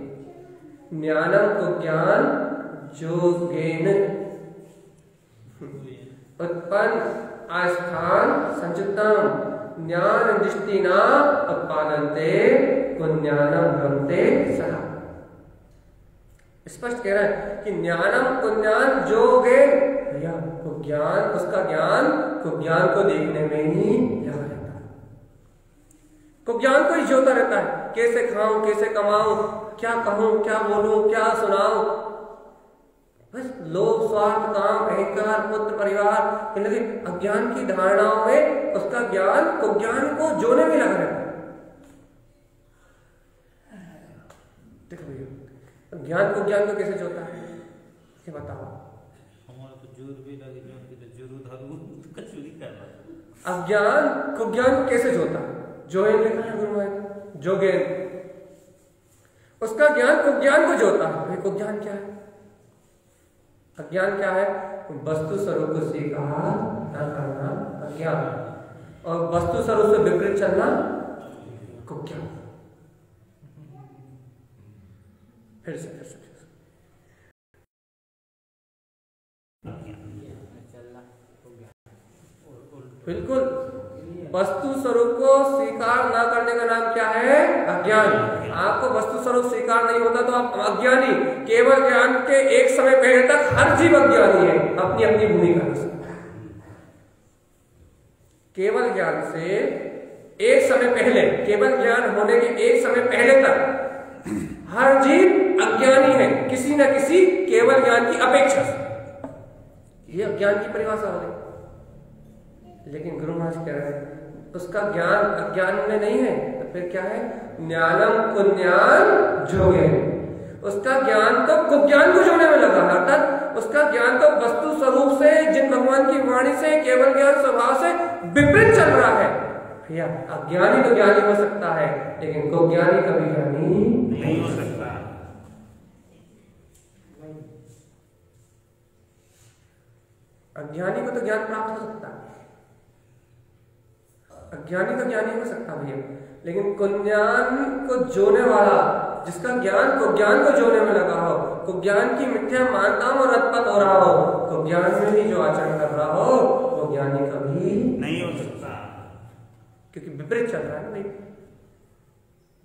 ज्ञानम को ज्ञान जोगेन उत्पन्न आस्थान संचितम ज्ञान दृष्टि न उत्पादन्ते कुज्ञानम भ्रमते सदा। स्पष्ट कह रहा है कि ज्ञानम कुज्ञान जोगेन, भैया ज्ञान, उसका ज्ञान कुज्ञान को देखने में ही लगा रहता है, कुज्ञान को ही जोता रहता है। कैसे खाऊं, कैसे कमाऊं, क्या कहूं, क्या बोलूं, क्या सुनाऊं, बस लोभ स्वार्थ काम अहंकार पुत्र परिवार, लेकिन अज्ञान की धारणाओं में उसका ज्ञान कुज्ञान को जोने में लगा रहता है। देखो भैया ज्ञान कुज्ञान को कैसे जोता है, ये बताओ। अज्ञान कुज्ञान को कैसे जोता है? जोगेन लिखा है गुरु महाराज, जोगेन, उसका ज्ञान कुज्ञान को जोता है। भाई कुज्ञान क्या है? अज्ञान क्या है? वस्तु स्वरूप को स्वीकार न करना अज्ञान, और वस्तु स्वरूप से विपरीत चलना कुज्ञान। फिर से बिल्कुल, वस्तु स्वरूप को स्वीकार न करने का नाम क्या है? अज्ञान। आपको वस्तु स्वरूप स्वीकार नहीं होता तो आप अज्ञानी। केवल ज्ञान के एक समय पहले तक हर जीव अज्ञानी है, अपनी अपनी भूमिका से। केवल ज्ञान से एक समय पहले, केवल ज्ञान होने के एक समय पहले तक हर जीव अज्ञानी है, किसी न किसी केवल ज्ञान की अपेक्षा से। ये अज्ञान की परिभाषा हो गई। लेकिन गुरु महाराज कह रहे हैं उसका ज्ञान अज्ञान में नहीं है, तो फिर क्या है? ज्ञानम कुज्ञान जोगेन, उसका ज्ञान तो कुज्ञान को जोड़ने में लगा है, अर्थात उसका ज्ञान तो वस्तु स्वरूप से, जिन भगवान की वाणी से, केवल ज्ञान स्वभाव से विपरीत चल रहा है। भैया अज्ञानी तो ज्ञानी हो सकता है, लेकिन कुज्ञानी कभी ज्ञानी नहीं हो सकता। अज्ञानी को तो ज्ञान प्राप्त हो सकता है, अज्ञानी तो ज्ञानी हो सकता भैया, लेकिन कुज्ञान को जोने वाला, जिसका ज्ञान कुज्ञान को जोने में लगा हो, कुज्ञान की मिथ्या मान्यताओं में रतपत हो रहा हो, कुज्ञान में भी जो आचरण कर रहा हो वो ज्ञानी कभी नहीं हो सकता, क्योंकि विपरीत चल रहा है ना,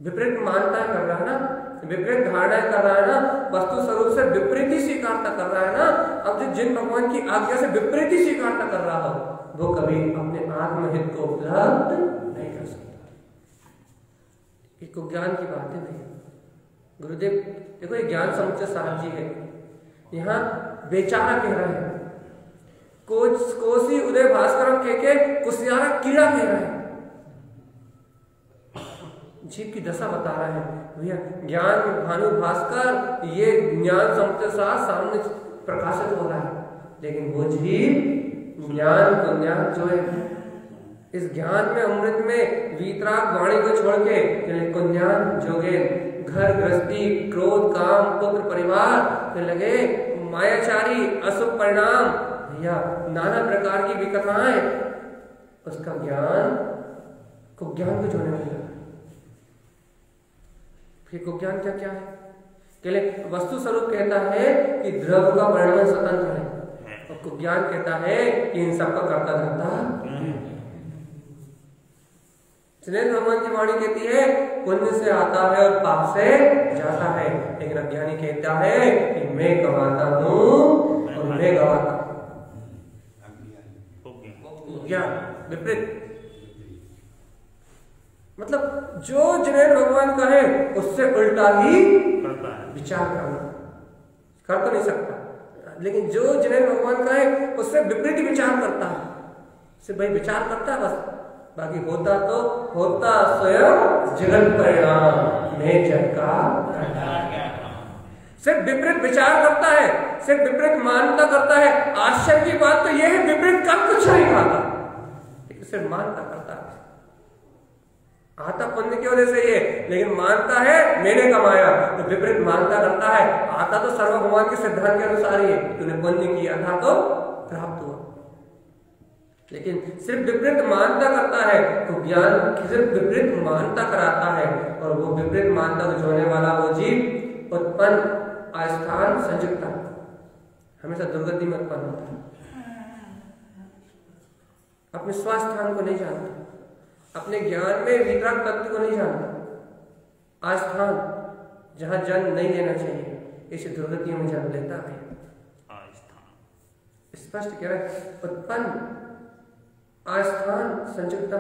विपरीत मान्यताएं कर रहा है ना, विपरीत धारणाएं कर रहा है ना, वस्तु स्वरूप से विपरीत ही स्वीकारता कर रहा है ना। अब जिन भगवान की आज्ञा से विपरीत ही स्वीकारता कर रहा हो वो कभी अपने आत्महित को उपलब्ध नहीं कर सकता। ये कुज्ञान की बात है भैया। गुरुदेव देखो ये ज्ञान समुच्चय साहब जी है, यहाँ बेचारा कह रहा है, कोसी उदय भास्करम कह के कुसियारा कीड़ा कह रहा है, जीव की दशा बता रहा है भैया। ज्ञान भानु भास्कर ये ज्ञान समुच्चय सामने प्रकाशित हो रहा है, लेकिन वो जीव ज्ञान को ज्ञान जो है, इस ज्ञान में अमृत में वीतराग वाणी को छोड़ के कुज्ञान जोगे घर गृहस्थी क्रोध काम पुत्र परिवार फिर लगे मायाचारी अशुभ परिणाम भैया नाना प्रकार की विकर्माएं, उसका ज्ञान कुज्ञान को जोड़ने में लगा। फिर कुज्ञान क्या क्या है? वस्तु स्वरूप कहता है कि द्रव्य का परिणाम स्वतंत्र है, और कुज्ञान कहता है कि इन सबका कर्ता धर्ता। जिनेन्द्र भगवान की वाणी कहती है पुण्य से आता है और पाप से जाता है, लेकिन अज्ञानी कहता है कि मैं कमाता हूं और मैं गवाता हूं। ज्ञान विपरीत, मतलब जो जिनेन्द्र भगवान का है उससे उल्टा ही विचार करना, कर तो नहीं सकता, लेकिन जो जिनेन्द्र भगवान का है उससे विपरीत विचार करता है, उससे भाई विचार करता है बस, बाकी होता तो होता स्वयं जगत परिणाम मैं जग का, सिर्फ विपरीत विचार करता है, सिर्फ विपरीत मान्यता करता है। आश्चर्य की बात तो यह है विपरीत काम कुछ नहीं खाता, सिर्फ मानता करता है। आता पुण्य की वजह से ये, लेकिन मानता है मैंने कमाया, तो विपरीत मानता करता है। आता तो सर्व भगवान के सिद्धांत के अनुसार ही है, तूने पुण्य किया था तो प्राप्त हुआ, लेकिन सिर्फ विपरीत मानता करता है तो ज्ञान सिर्फ विपरीत मानता कराता है, और वो विपरीत मानता को जोड़ने वाला वो जीव उत्पन्न अस्थान संयुक्ता हमेशा दुर्गति में उत्पन्न होता है। अपने स्वास्थान को नहीं जानता, अपने ज्ञान में वितरक तत्व को नहीं जानता, आस्थान जहां जन्म नहीं लेना चाहिए इसे दुर्गतियों में जन्म लेता है। स्पष्ट कह रहा है उत्पन्न आस्थान संयुक्ता,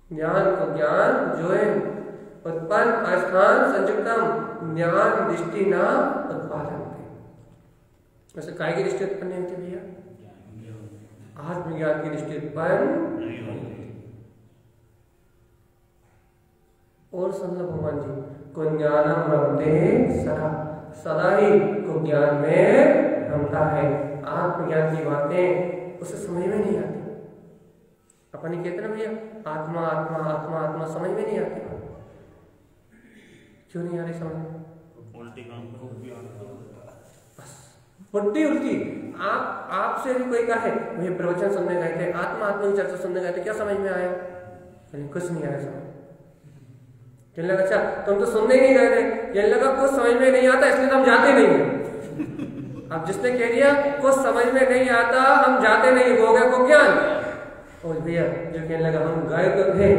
ज्ञान को ज्ञान जो है उत्पन्न आस्थान संयुक्तम ज्ञान दृष्टि ना उत्पादन। वैसे काय की दृष्टि उत्पन्न नहीं होती भैया, आत्मज्ञान की दृष्टि उत्पन्न। और सुन लो भगवान जी को ज्ञानम रमते सदा, सदा ही को ज्ञान में रमता है। आत्मज्ञान की बातें उसे समझ में नहीं आती। अपन ही कहते ना भैया आत्मा आत्मा आत्मा आत्मा, समझ में नहीं आती। क्यों नहीं आ रही समझ में? उल्टी काम उल्टी उल्टी। आपसे यदि कोई कहे मुझे प्रवचन सुनने गए थे, आत्मा आत्मा की चर्चा सुनने गए थे, क्या समझ में आया? कुछ नहीं आया समझ। कहने लगा अच्छा तुम तो सुनने ही नहीं गए थे। कहने लगा कुछ समझ में नहीं आता इसलिए तो हम जाते नहीं है। अब जिसने कह दिया कुछ समझ में नहीं आता हम जाते नहीं, हो गया को ज्ञान। और भैया जो कहने लगा हम गए तो थे,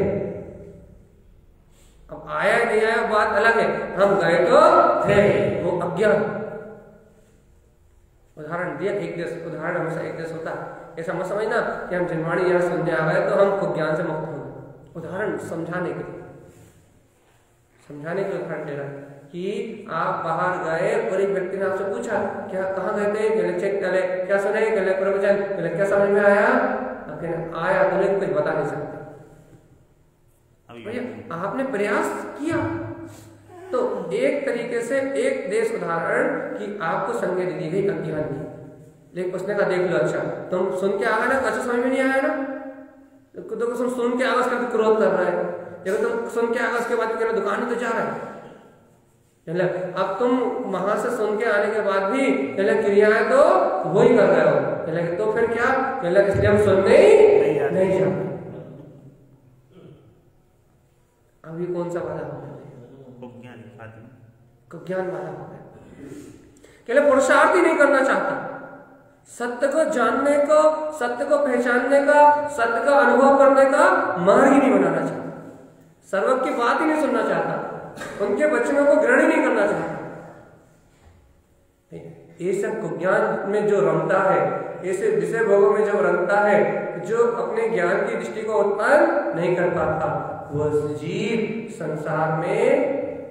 अब आया नहीं आया बात अलग है, हम गए तो थे, वो अज्ञान। उदाहरण दिया, एक देश उदाहरण हमेशा एक देश होता है। ऐसा मत समझना कि हम जिनवाणी यहाँ सुनने आ गए तो हम खुद ज्ञान से मुक्त हो गए। उदाहरण समझाने के लिए, समझाने के लिए उदाहरण दे रहा है कि आप बाहर गए और एक व्यक्ति ने आपसे पूछा क्या कहाँ गए थे, कहले चेक करे क्या सुने, कहले प्रवचन, कहले क्या समझ में आया, आया तो लेकिन कुछ बता नहीं सकते। भैया आपने प्रयास किया तो एक तरीके से एक देश उदाहरण कि आपको संज्ञा दे दी गई अज्ञान की, लेकिन उसने कहा देख लो अच्छा तुम सुन के आ गए ना, अच्छा समझ में नहीं आया ना, तो तुम सुन के आवाज करके क्रोध कर रहा है, जब तुम सुन के आवाज के बाद कहना दुकान तो जा रहा है। अब तुम वहां से सुन के आने के बाद भी क्रियाएं तो वही कर रहे हो, तो फिर क्या इसलिए हम सुनने नहीं जाते। अभी कौन सा वादा हो गया? ज्ञान वाला हो गया। पुरुषार्थ ही नहीं करना चाहता, सत्य को जानने को, सत्य को पहचानने का, सत्य का अनुभव करने का मार्ग ही नहीं बनाना चाहता, सर्वज्ञ की बात ही नहीं सुनना चाहता, उनके वचनों को ग्रहण ही नहीं करना चाहता। ये सब ज्ञान में जो रमता है, ऐसे विषय भोगों में जो रमता है, जो अपने ज्ञान की दृष्टि को उत्पन्न नहीं कर पाता, वह जीव संसार में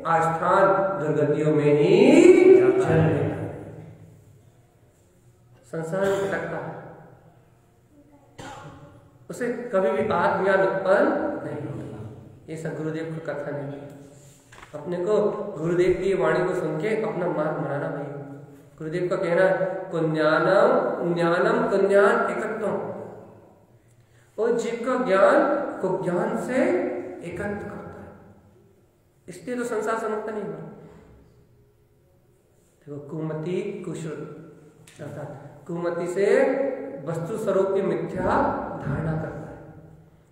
आस्थान दुर्गतियों में ही जन्म लेता है, संसार में भटकता है, उसे कभी भी आत्मज्ञान उत्पन्न नहीं होता। ये सब गुरुदेव का कथन है। अपने को गुरुदेव की वाणी को सुन के अपना मार्ग बनाना भैया। गुरुदेव का कहना है कुज्ञानम ज्ञानम कुज्ञान एकत्वम, और जीव का ज्ञान को ज्ञान से एकत्र करता है, इसलिए तो संसार से मुक्त नहीं हुआ। देखो कुमति कुश्रुत, अर्थात कुमति से वस्तु स्वरूप की मिथ्या धारणा करता है,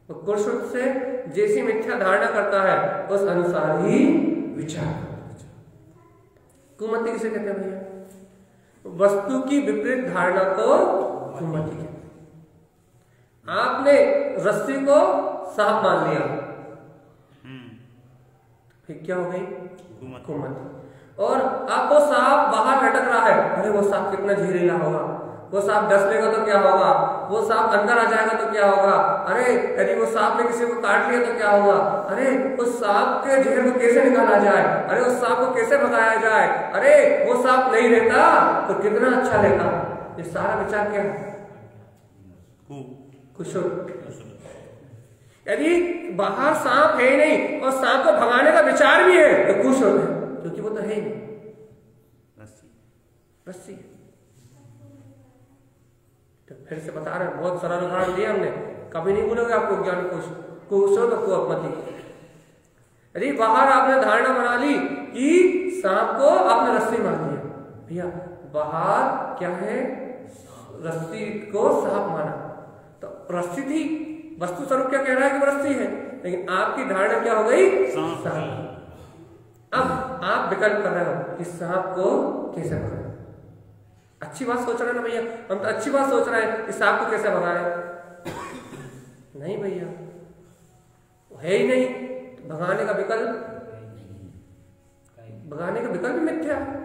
और कुश्रुत से जैसी मिथ्या धारणा करता है उस अनुसार ही विचार करता है। कुमति किसे कहते हैं भैया? वस्तु की विपरीत धारणा को कुमति कहते हैं। आपने रस्सी को सांप मान लिया, फिर क्या हो गई? कुमति। और आपको सांप बाहर लटक रहा है, अरे वो सांप कितना जहरीला होगा, वो सांप डस लेगा तो क्या होगा, वो सांप अंदर आ जाएगा तो क्या होगा, अरे यदि वो सांप ने किसी को काट लिया तो क्या होगा, अरे उस सांप के जहर को कैसे निकाला जाए, अरे उस सांप को कैसे भगाया जाए, अरे वो सांप नहीं रहता तो कितना अच्छा रहता। ये सारा विचार क्या है? कुशल। यदि बाहर सांप है नहीं और सांप को भगाने का विचार भी है तो कुशल है, क्योंकि वो तो है ही नहीं, रस्सी। तो फिर से बता रहे हैं, बहुत सरल उदाहरण दिया हमने, कभी नहीं बोलोगे आपको ज्ञान कुशल को अपमति। यदि बाहर आपने धारणा बना ली कि सांप को आपने रस्सी मान लिया, भैया बाहर क्या है? रस्सी को सांप माना, तो रस्सी थी, वस्तु स्वरूप क्या कह रहा है कि वो रस्सी है, लेकिन आपकी धारणा क्या हो गई? सांप। अब आप विकल्प कर रहे हो कि सांप को कैसे भगाएं। अच्छी बात सोच रहे हैं ना भैया, हम तो अच्छी बात सोच रहे हैं कि सांप को कैसे भगाएं। नहीं भैया, है ही नहीं, तो भगाने का विकल्प मिथ्या है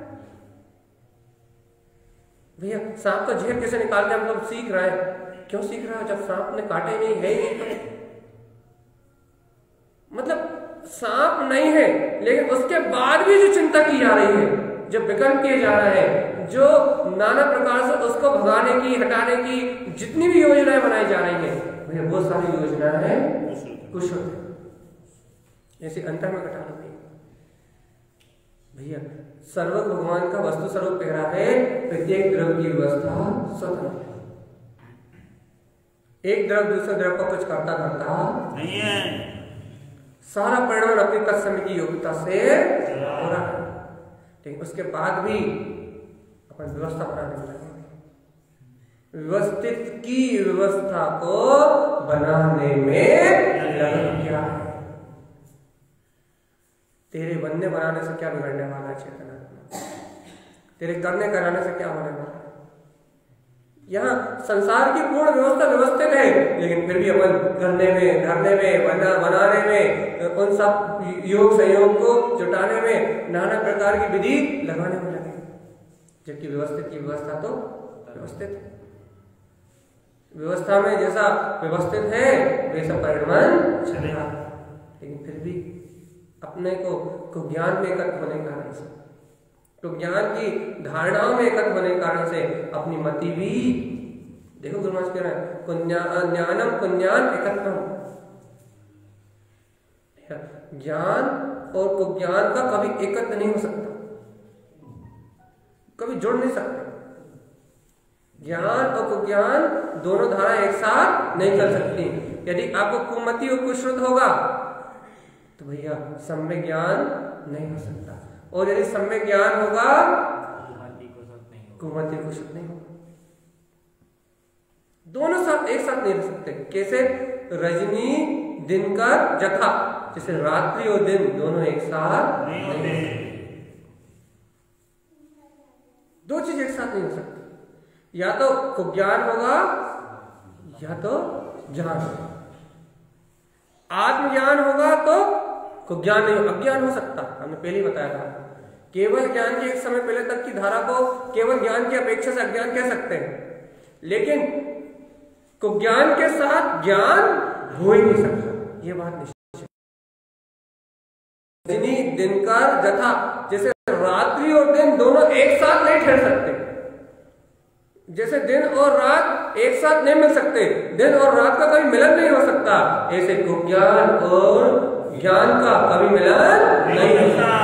भैया। सांप का जहर कैसे निकालते हम लोग सीख रहे हैं, क्यों सीख रहे हो? जब सांप ने काटे नहीं, है ही नहीं, तो मतलब सांप नहीं है, लेकिन उसके बाद भी जो चिंता की जा रही है, जो विकल्प किए जा रहे हैं, जो नाना प्रकार से उसको भगाने की, हटाने की जितनी भी योजनाएं बनाई जा रही है भैया, वो सारी योजनाएं हैं कुशल। ऐसे अंतर में घटा लो भैया। सर्वज्ञ भगवान का वस्तु स्वरूप कह रहा है प्रत्येक द्रव्य की व्यवस्था स्वतंत्र। एक द्रव्य दूसरे द्रव्य को कुछ करता नहीं है, सारा परिणाम अपनी तत्समय की योग्यता से हो रहा है, लेकिन उसके बाद भी अपन व्यवस्था बनाने में लगे। व्यवस्थित की व्यवस्था को बनाने में लगन क्या है? तेरे बनने बनाने से क्या बिगड़ने वाला है चेतना? तेरे करने कराने से क्या होने वाला है? यहाँ संसार की पूर्ण व्यवस्था व्यवस्थित है, लेकिन फिर भी अपन करने में, धरने में, बनाने में, उन सब योग संयोग को जुटाने में, नाना प्रकार की विधि लगाने में लगे, जबकि व्यवस्थित की व्यवस्था तो व्यवस्थित है। व्यवस्था में जैसा व्यवस्थित है वैसा परिणाम चलेगा, लेकिन फिर भी अपने को ज्ञान में एकत्र होने के कारण से, तो ज्ञान की धारणाओं में एकत्र होने के कारण से अपनी मति भी, देखो गुरु महाराज कह रहे हैं ज्ञानम पुण्यान एकत्रम। ज्ञान और कुज्ञान का कभी एकत्र नहीं हो सकता, कभी जुड़ नहीं सकते। ज्ञान और कुज्ञान दोनों धाराएं एक साथ नहीं चल सकती। यदि आपको कुमति और कुश्रुत होगा तो भैया सम्यक ज्ञान नहीं हो सकता, और यदि सम्यक ज्ञान होगा कुमति कुश्रुत नहीं होगा। दोनों साथ एक साथ नहीं रह सकते। कैसे? रजनी दिनकर जथा, जैसे रात्रि और दिन दोनों एक साथ नहीं हो सकते। दो चीज एक साथ नहीं हो सकती, या तो कुज्ञान होगा या तो ज्ञान होगा। आत्मज्ञान होगा तो कुज्ञान नहीं, अज्ञान हो सकता। हमने पहले ही बताया था, केवल ज्ञान की एक समय पहले तक की धारा को केवल ज्ञान की अपेक्षा से अज्ञान कह सकते हैं, लेकिन कुज्ञान के साथ ज्ञान हो ही नहीं सकता, ये बात निश्चित है। दिनकर जथा, जैसे रात्रि और दिन दोनों एक साथ नहीं ठहर सकते, जैसे दिन और रात एक साथ नहीं मिल सकते, दिन और रात का कभी मिलन नहीं हो सकता, ऐसे कुज्ञान और ज्ञान का कभी मिलन नहीं हो सकता।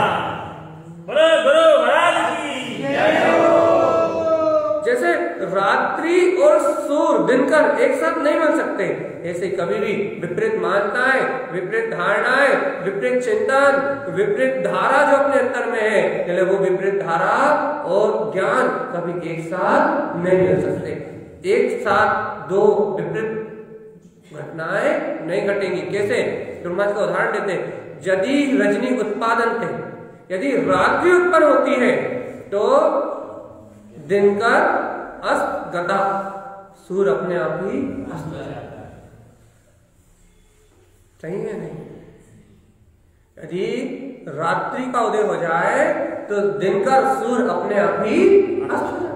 जैसे रात्रि और सूर्य दिनकर एक साथ नहीं मिल सकते, ऐसे कभी भी विपरीत मान्यताएं, विपरीत धारणाएं, विपरीत चिंतन, विपरीत धारा जो अपने अंतर में है, चले वो विपरीत धारा और ज्ञान कभी एक साथ नहीं मिल सकते। एक साथ दो विपरीत घटनाएं नहीं घटेंगी। कैसे? गुरु महाराज का उदाहरण देते हैं, यदि रजनी उत्पादन थे, यदि रात्रि उत्पन्न होती है तो दिनकर अस्त गता, सूर्य अपने आप ही अस्त हो जाता है। सही है नहीं? यदि रात्रि का उदय हो जाए तो दिनकर सूर्य अपने आप ही अस्त हो जाता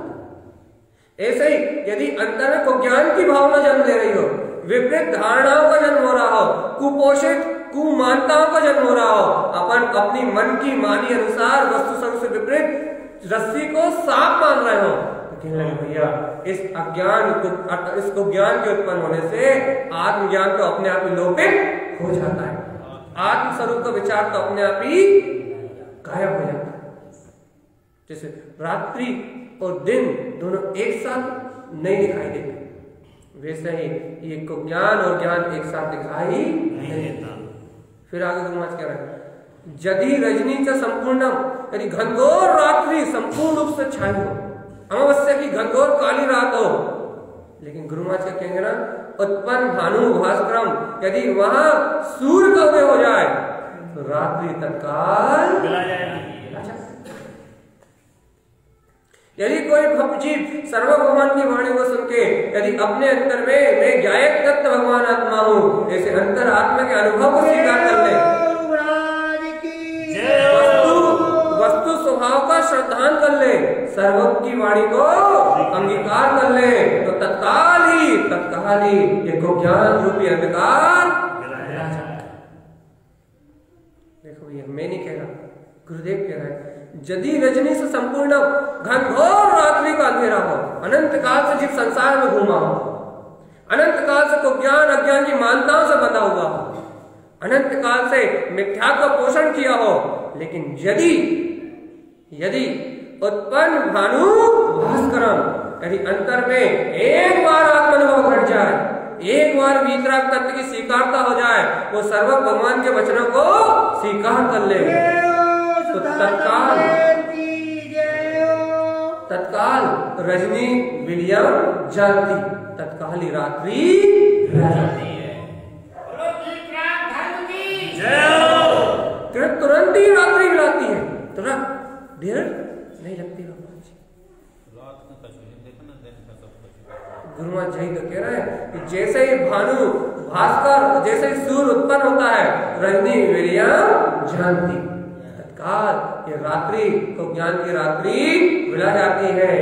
है। ऐसे ही यदि अंतर में कुज्ञान की भावना जन्म ले रही हो, विपरीत धारणाओं का जन्म हो रहा हो, कुपोषित कुमानताओं का जन्म हो रहा हो, अपन अपनी मन की मानी अनुसार वस्तु संग से विपरीत रस्सी को सांप मान रहे हो, तो कहने लगे भैया इस अज्ञान को, इसको ज्ञान के उत्पन्न होने से आत्मज्ञान तो अपने आप ही लोपित हो जाता है, आत्म स्वरूप का विचार तो अपने आप ही गायब हो जाता है। जैसे रात्रि और दिन दोनों एक साथ नहीं दिखाई देते, वैसे ही ये को ज्ञान और ज्ञान एक साथ दिखाई नहीं देता। फिर आगे गुरु महाराज कह रहे हैं, यदि रजनी च संपूर्णम, यदि घनघोर रात्रि संपूर्ण रूप से छाई हो, अमावस्या की घनघोर काली रात हो, लेकिन गुरु महाराज क्या कहेंगे ना, उत्पन्न भानु भास्करम, यदि वहां सूर्य का उदय हो जाए तो रात्रि तत्काल मिला जाएगी। यदि कोई भक्तजीव सर्व भगवान की वाणी को सुन के यदि अपने अंतर में मैं ज्ञायक तत्व भगवान आत्मा हूँ ऐसे अंतर आत्मा के अनुभव को स्वीकार कर ले, वस्तु स्वभाव का श्रद्धान कर ले, सर्वज्ञ की वाणी को अंगीकार कर ले, तो तत्काल ही ये को ज्ञान रूपी अंधकार। देखो ये मैं नहीं कह रहा, गुरुदेव कह रहा है, यदि रजनी से संपूर्ण घनघोर रात्रि का अंधेरा हो, अनंत काल से जीव संसार में घूमा हो, अनंत काल से को ज्ञान अज्ञान की मान्यताओं से बंधा हुआ हो, अनंत काल से मिथ्या का पोषण किया हो, लेकिन यदि उत्पन्न भानु भास्करम, यदि अंतर में एक बार आत्मानुभव घट जाए, एक बार वीतराग तत्व की स्वीकारता हो जाए, वो सर्व भगवान के वचनों को स्वीकार कर ले, तो तत्काल रजनी विलियम जानती, तत्काल ही रात्रि जाती है, तुरंत ही रात्रि मिलाती है, तुरंत देर नहीं लगती। गुरु महाराज यही तो कह रहे हैं कि जैसे ही भानु भास्कर, जैसे ही सूर्य उत्पन्न होता है, रजनी विलियम जानती, तत्काल ये रात्रि को ज्ञान की रात्रि मिला जाती है।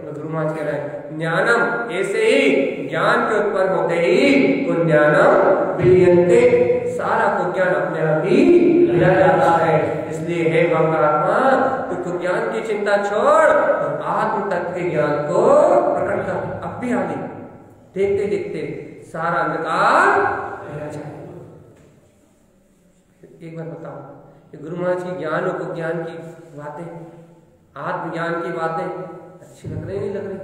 गुरु महाराज कह रहे हैं, ज्ञानम, ऐसे ही ज्ञान के उत्पन्न होते ही वो ज्ञानम विलियंते, सारा को ज्ञान अपने आप ही मिला जाता है। इसलिए हे भक्तात्मा, तो ज्ञान की चिंता छोड़ और आत्म तत्व के ज्ञान को प्रकट कर, अब भी आगे देखते देखते सारा अंधकार मिला जाए। एक बार बताओ, गुरु महाराज की ज्ञान और ज्ञान की बातें, आत्मज्ञान की बातें अच्छी लग रही नहीं लग रही?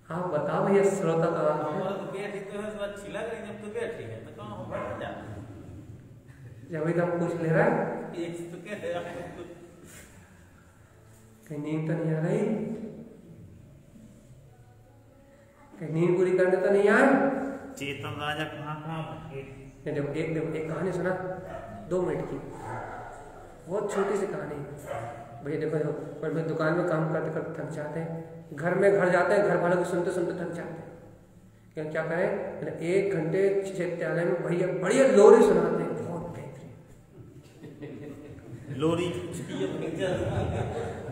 आप बताओ भैया, श्रोता तो जब भी हम पूछ ले रहा है, कहीं नींद तो नहीं आ रही, कहीं नींद पूरी करने तो नहीं आए? चेतन राजा कहाँ देखो एक कहानी सुना 2 मिनट की, बहुत छोटी सी कहानी। भैया देखो पर मैं दुकान में काम करते करते थक जाते हैं, घर में घर जाते हैं, घर वालों को सुनते सुनते थक जाते हैं, क्या करें, 1 घंटे चिकित्सालय में भैया बढ़िया लोरी सुनाते हैं, बहुत बेहतरीन लोरी,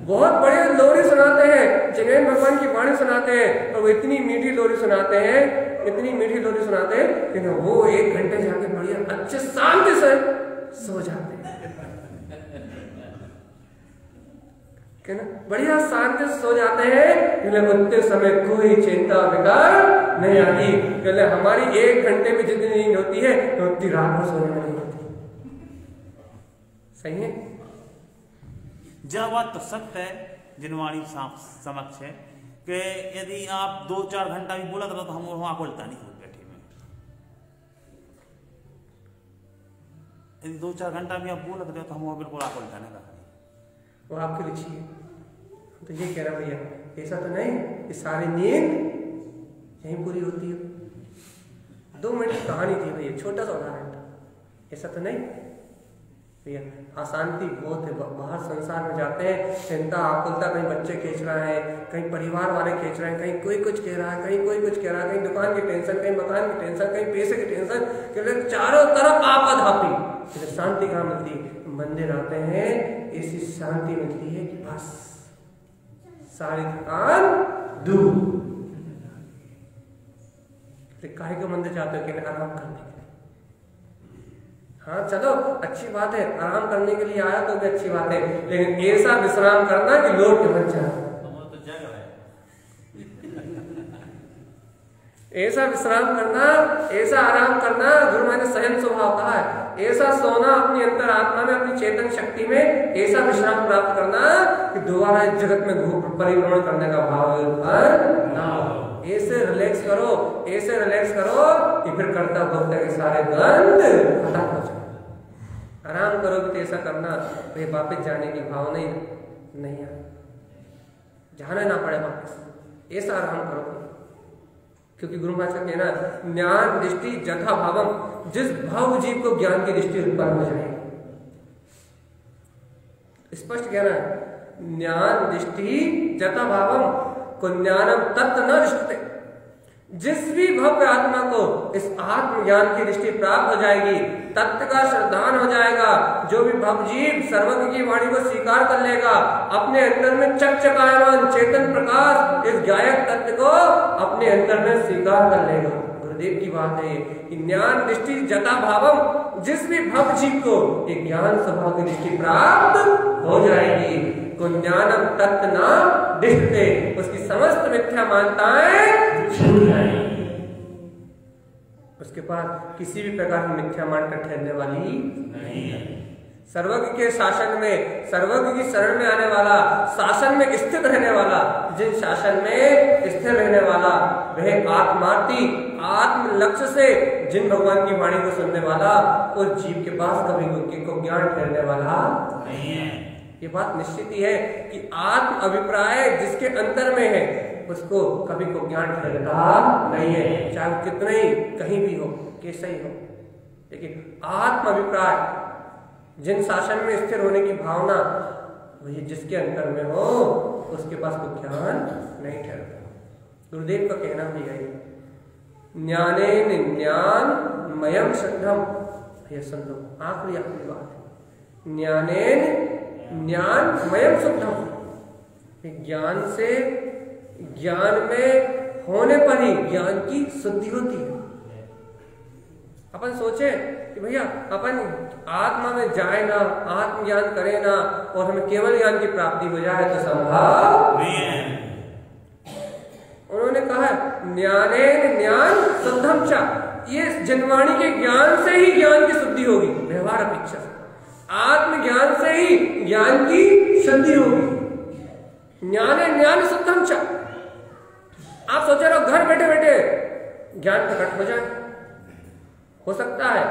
बहुत बढ़िया लोरी सुनाते हैं, जगन भगवान की वाणी सुनाते हैं, और वो इतनी मीठी लोरी सुनाते हैं, इतनी मीठी लोरी सुनाते हैं कि वो 1 घंटे जाके बढ़िया अच्छे शांति से सो जाते हैं, क्या ना, बढ़िया शांति से सो जाते हैं। उतने समय कोई चिंता फिकर नहीं आती। हमारी 1 घंटे में जितनी नींद होती है तो उतनी रात में सोने में नहीं होती। सही है? यह बात तो सत्य है जिनवाणी समक्ष है कि यदि आप 2-4 घंटा भी बोला तो हम वहां उल्टा नहीं हो बैठे में, यदि 2-4 घंटा भी आप बोला तो हम वहां बिल्कुल आप उल्टा नहीं कर, वो आपकी रुचि है, तो ये कह रहा भैया ऐसा तो नहीं कि सारी नींद यहीं पूरी होती है। 2 मिनट की कहानी थी भैया, छोटा सा उदाहरण था। ऐसा तो नहीं भैया, अशांति बहुत है। बाहर संसार में जाते हैं, चिंता आकुलता, कहीं बच्चे खींच रहे हैं, कहीं परिवार वाले खींच रहे हैं, कहीं कोई कुछ कह रहा है, कहीं कोई कुछ कह रहा है, कहीं दुकान की टेंशन, कहीं मकान की टेंशन, कहीं पैसे की टेंशन, क्योंकि चारों तरफ आपाधापी। फिर शांति कहाँ मिलती है? मंदिर आते हैं, ऐसी शांति मिलती है कि बस सारी थकान दूर। काहे को मंदिर जाते हो? कि आराम करने के लिए। हाँ चलो अच्छी बात है, आराम करने के लिए आया तो भी अच्छी बात है, लेकिन ऐसा विश्राम करना कि लौट के बच जाए। ऐसा विश्राम करना, ऐसा आराम करना, गुरु मैंने सहन स्वभाव कहा है, ऐसा सोना अपनी अंतरात्मा में, अपनी चेतन शक्ति में, ऐसा विश्राम प्राप्त करना कि दोबारा इस जगत में परिभ्रमण करने का भाव उत्पन्न ना हो। ऐसे रिलैक्स करो, ऐसे रिलैक्स करो कि फिर कर्ता भोक्ता के सारे द्वंद खत्म हो जाए। आराम करोगे तो ऐसा करना भाई वापस जाने की भाव नहीं है, जाना ना पड़े वापस, ऐसा आराम करो। क्योंकि गुरु महाराज का कहना ज्ञान दृष्टि जथा भावम, जिस भाव जीव को ज्ञान की दृष्टि उत्पन्न हो जाएगी। स्पष्ट कहना है, ज्ञान दृष्टि जथा भावम को ज्ञानम तत्व न दृष्टते। जिस भी भव्य आत्मा को इस आत्मज्ञान की दृष्टि प्राप्त हो जाएगी, तत्व का श्रद्धान हो जाएगा, जो भी भवजीव सर्वज्ञ की वाणी को स्वीकार कर लेगा, अपने अंदर में चकचकायमान चेतन प्रकाश इस गायक तत्व को अपने अंदर में स्वीकार कर लेगा। गुरुदेव की बात है कि ज्ञान दृष्टि जता भावम, जिस भी भवजीव को एक ज्ञान स्वभाव की दृष्टि प्राप्त हो जाएगी, को ज्ञानम तत्व न दिखते, उसकी समस्त मिथ्या मान्यताएं छूट जाएंगी। उसके पास किसी भी प्रकार की मिथ्या मानकर ठहरने वाली नहीं है। सर्वज्ञ के शासन में, सर्वज्ञ की शरण में आने वाला, शासन में स्थित रहने वाला, जिन शासन में स्थिर रहने वाला, वह आत्मार्थी आत्म लक्ष्य से जिन भगवान की वाणी को सुनने वाला, उस जीव के पास कभी को ज्ञान ठहरने वाला नहीं है। ये बात निश्चित ही है कि आत्म अभिप्राय जिसके अंदर में है उसको कभी को ज्ञान ठहरता नहीं है, चाहे वो कितना ही कहीं भी हो, कैसा ही हो। लेकिन आत्म अभिप्राय जिन शासन में स्थिर होने की भावना वही जिसके अंदर में हो, उसके पास कोई ज्ञान नहीं ठहरता। गुरुदेव का कहना भी है, ज्ञानेन ज्ञान मयम शुद्धम। ये सुन लो, आखिरी बात है, ज्ञानेन ज्ञान मयम शुद्धम। ज्ञान से, ज्ञान में होने पर ही ज्ञान की शुद्धि होती है। अपन सोचे कि भैया अपन आत्मा में जाए ना, आत्मज्ञान करे ना, और हमें केवल ज्ञान की प्राप्ति हो जाए तो संभव नहीं है। उन्होंने कहा ज्ञानेन ज्ञान शुद्धम च, ये जनवाणी के ज्ञान से ही ज्ञान की शुद्धि होगी, व्यवहार अपेक्षा से। आत्मज्ञान से ही ज्ञान की शुद्धि होगी। ज्ञानेन ज्ञान शुद्धम च। आप सोच रहे हो घर बैठे बैठे ज्ञान प्रकट हो जाए, हो सकता है,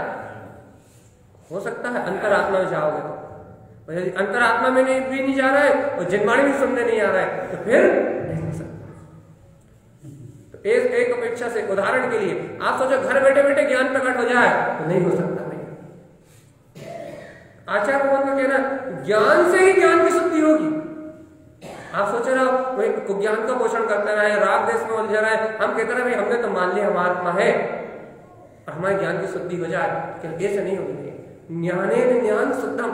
हो सकता है अंतरात्मा में जाओगे तो। यदि अंतरात्मा में भी नहीं जा रहा है और जनवाणी भी सुनने नहीं आ रहा है तो फिर नहीं हो सकता। तो एक अपेक्षा से, उदाहरण के लिए आप सोचो घर बैठे बैठे ज्ञान प्रकट हो जाए तो नहीं हो सकता। आचार्य भगवान का कहना ज्ञान से ही ज्ञान की शुद्धि होगी। आप सोच रहे हो ज्ञान का पोषण करते रहे, राग देश में उलझा रहे, हम कहते रहे हमने तो मान लिया हमारा आत्मा है और हमारे ज्ञान की शुद्धि हो जाए, लेकिन ऐसे नहीं होगी। ज्ञानेन ज्ञान शुद्धम,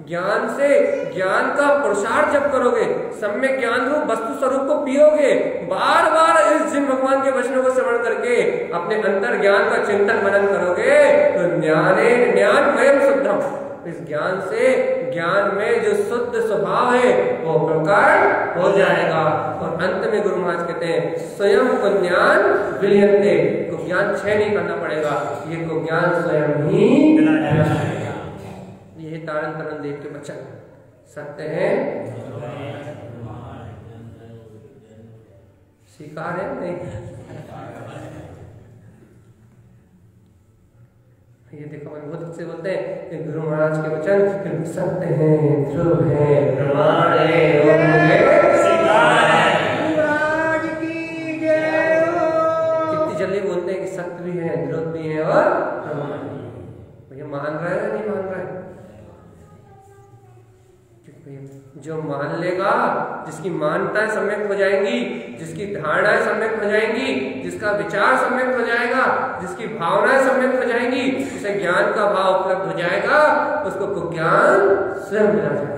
ज्ञान से ज्ञान का पुरुषार्थ जब करोगे, सम्यक ज्ञान रूप वस्तु स्वरूप को पियोगे, बार बार इस जिन भगवान के वचनों को श्रवण करके अपने अंतर ज्ञान का चिंतन मनन करोगे तो ज्ञानेन ज्ञान मयम शुद्धम, इस ज्ञान से ज्ञान में जो शुद्ध स्वभाव है वो प्रकट हो जाएगा। और अंत में गुरु महाराज कहते हैं स्वयं को ज्ञान विलयन्ते, को ज्ञान क्षय नहीं करना पड़ेगा, ये को ज्ञान स्वयं ही जाएगा। यही तारण तरण देव के वचन सत्य है, स्वीकार है नहीं। ये देखो बहुत अच्छे बोलते हैं गुरु महाराज के वचन सत्य है, ध्रुव है, प्रमाण है, महाराज की जय हो। कितनी जल्दी बोलते हैं कि सत्य भी है, ध्रुव भी है और भैया मान रहा है नहीं मान रहा है? जो मान लेगा, जिसकी मान्यताएं सम्यक हो जाएंगी, जिसकी धारणाएं सम्यक हो जाएंगी, जिसका विचार सम्यक हो जाएगा, जिसकी भावनाएं सम्यक हो जाएंगी, जिसे ज्ञान का भाव उपलब्ध हो जाएगा, उसको ज्ञान स्वयं मिला जाएगा।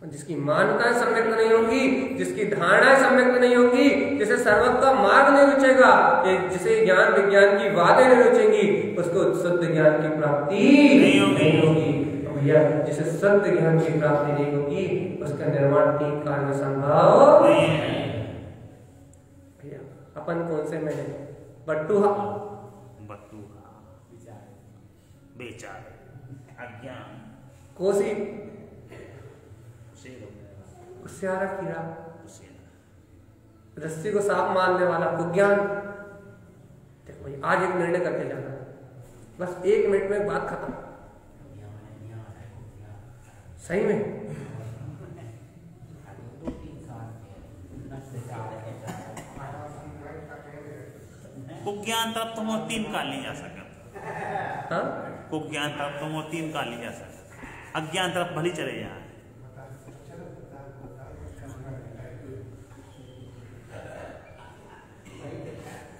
जिसकी मान्यताएं सम्यक नहीं होंगी, जिसकी धारणाएं सम्यक नहीं होंगी, जिसे सर्वज्ञ का मार्ग नहीं रुचेगा, जिसे ज्ञान विज्ञान की बातें नहीं रुचेंगी, उसको शुद्ध ज्ञान की प्राप्ति नहीं होगी। भैया जिसे सत्य ज्ञान की प्राप्ति नहीं होगी, उसका निर्माण 3 काल में संभव नहीं है। भैया अपन कौन से में है? बट्टूहा, विचार, अज्ञान, कोसी, कुसियारा कीड़ा, रस्सी को सांप मारने वाला कुज्ञान। देखो भाई आज एक निर्णय करके जाना है, बस 1 मिनट में बात खत्म। सही में कुज्ञान तरफ तुम 3 काल नहीं जा सके। हाँ कुज्ञान तरफ तुम 3 काल नहीं जा सके, अज्ञान तरफ भली चले जाए।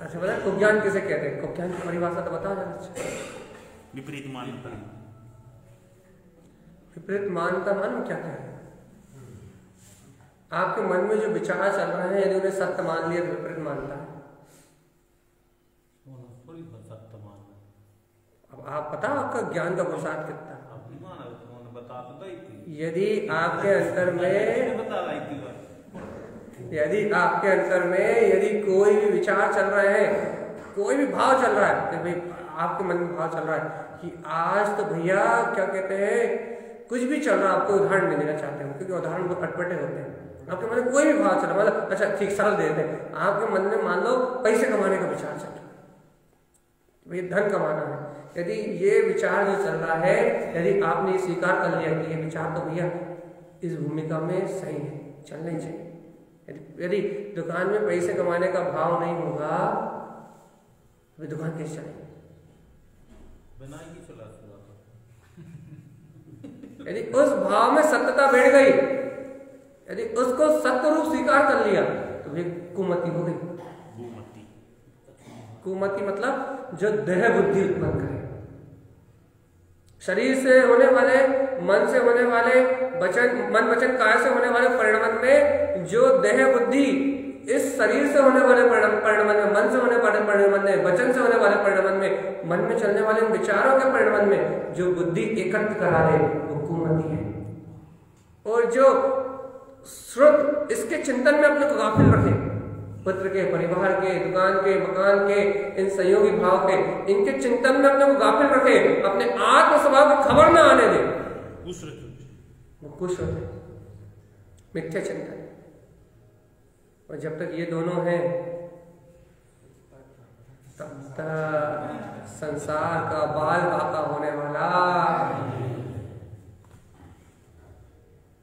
अच्छा बता कुज्ञान किसे कहते हैं? कुज्ञान की परिभाषा तो बताओ जरा। विपरीत मान्यता। विपरीत मान्यता मालूम क्या है? आपके मन में जो विचार चल रहे हैं, यदि उन्हें सत्य मान लिया तो विपरीत मानता है। अब आप पता आपका ज्ञान का प्रसाद कितना? यदि आपके अंतर में यदि कोई भी विचार चल रहा है, कोई भी भाव चल रहा है, तो भाई आपके मन में भाव चल रहा है कि आज तो भैया क्या कहते हैं, कुछ भी चल रहा है, आपको उदाहरण नहीं देना चाहते हो क्योंकि उदाहरण बहुत अटपटे होते हैं। आपके मन में कोई भी भाव चल रहा है, मतलब अच्छा ठीक सरल दे देते हैं, आपके मन में मान लो पैसे कमाने का विचार चल रहा है, भाई धन कमाना है। यदि ये विचार जो चल रहा है, यदि आपने ये स्वीकार कर लिया कि ये विचार तो भैया इस भूमिका में सही है, चलना ही चाहिए। यदि दुकान में पैसे कमाने का भाव नहीं होगा तो दुकान कैसे चलेगी? यदि उस भाव में सत्यता बैठ गई, यदि उसको सत्य रूप स्वीकार कर लिया तो ये कुमति हो गई। कुमति मतलब जो देह बुद्धि उत्पन्न करे, शरीर से होने वाले, मन से होने वाले, मन वचन काया से होने वाले परिणाम में जो देह बुद्धि इस शरीर से होने वाले परिणाम में, मन से होने वाले परिणाम में, वचन से होने वाले परिणाम में, मन में चलने वाले विचारों के परिणाम में जो बुद्धि एकत्र करा दे वो कुमति है। और जो श्रुत इसके चिंतन में अपने को गाफिल रखे, पुत्र के, परिवार के, दुकान के, मकान के, इन सहयोगी भाव के, इनके चिंतन में अपने को गाफिल रखे, अपने आत्म स्वभाव की खबर ना आने दे, वो खुश होते, मिथ्या चिंतन। और जब तक ये दोनों हैं तब तक संसार का बाल बाका होने वाला।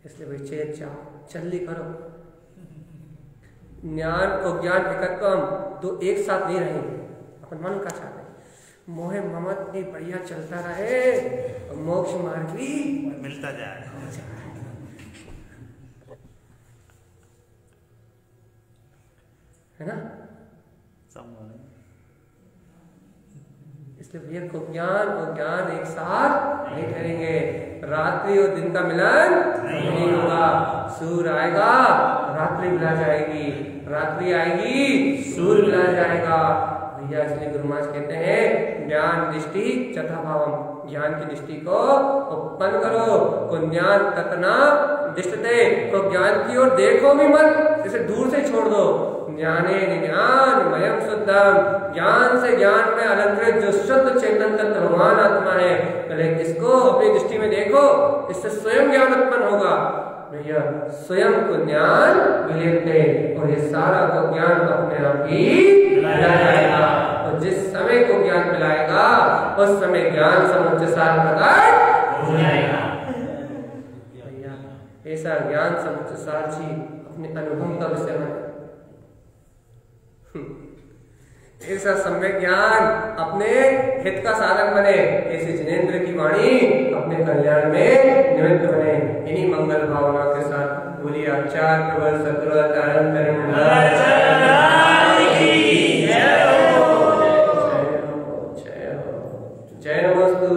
इसलिए भाई चेत जाओ, जल्दी करो। ज्ञान और ज्ञान एकत्वम दो एक साथ नहीं रहेंगे। अपन मन का चाहते हैं मोहे ममत भी बढ़िया चलता रहे और मोक्ष मार्ग भी मिलता जाए। है ना? इसलिए भैया को ज्ञान और ज्ञान एक साथ नहीं ठहरेंगे। रात्रि और दिन का मिलन नहीं होगा। सूर्य आएगा, रात्रि मिला जाएगी, रात्रि आएगी, सूर्य मिला जाएगा। भैया इसलिए गुरु महाराज कहते हैं ज्ञान दृष्टि चथा भावम, ज्ञान की दृष्टि को उत्पन्न करो। को ज्ञान ततना दृष्टते, को ज्ञान की ओर देखो भी मत, इसे दूर से छोड़ दो। ज्ञाने ज्ञान मयम शुद्धम, ज्ञान से ज्ञान में अलंकृत जो शुद्ध चेतन तत्व भगवान आत्मा है, पहले इसको अपनी दृष्टि में देखो, इससे स्वयं ज्ञान उत्पन्न होगा। भैया स्वयं को ज्ञान मिलते और ये सारा को ज्ञान अपने आप ही मिला जाएगा। और जिस समय को ज्ञान मिलाएगा उस समय ज्ञान समुच्चय सार प्रकट हो जाएगा। भैया ऐसा ज्ञान समुच्चय सार जी अपने अनुभव का विषय बने। ऐसा सम्यक ज्ञान अपने हित का साधन बने, ऐसे जिनेंद्र की वाणी अपने कल्याण में निमित्त बने। इन्हीं मंगल भावना के साथ बोलिए आचार्य प्रबल सद्गुरुतारण जय नमस्तु।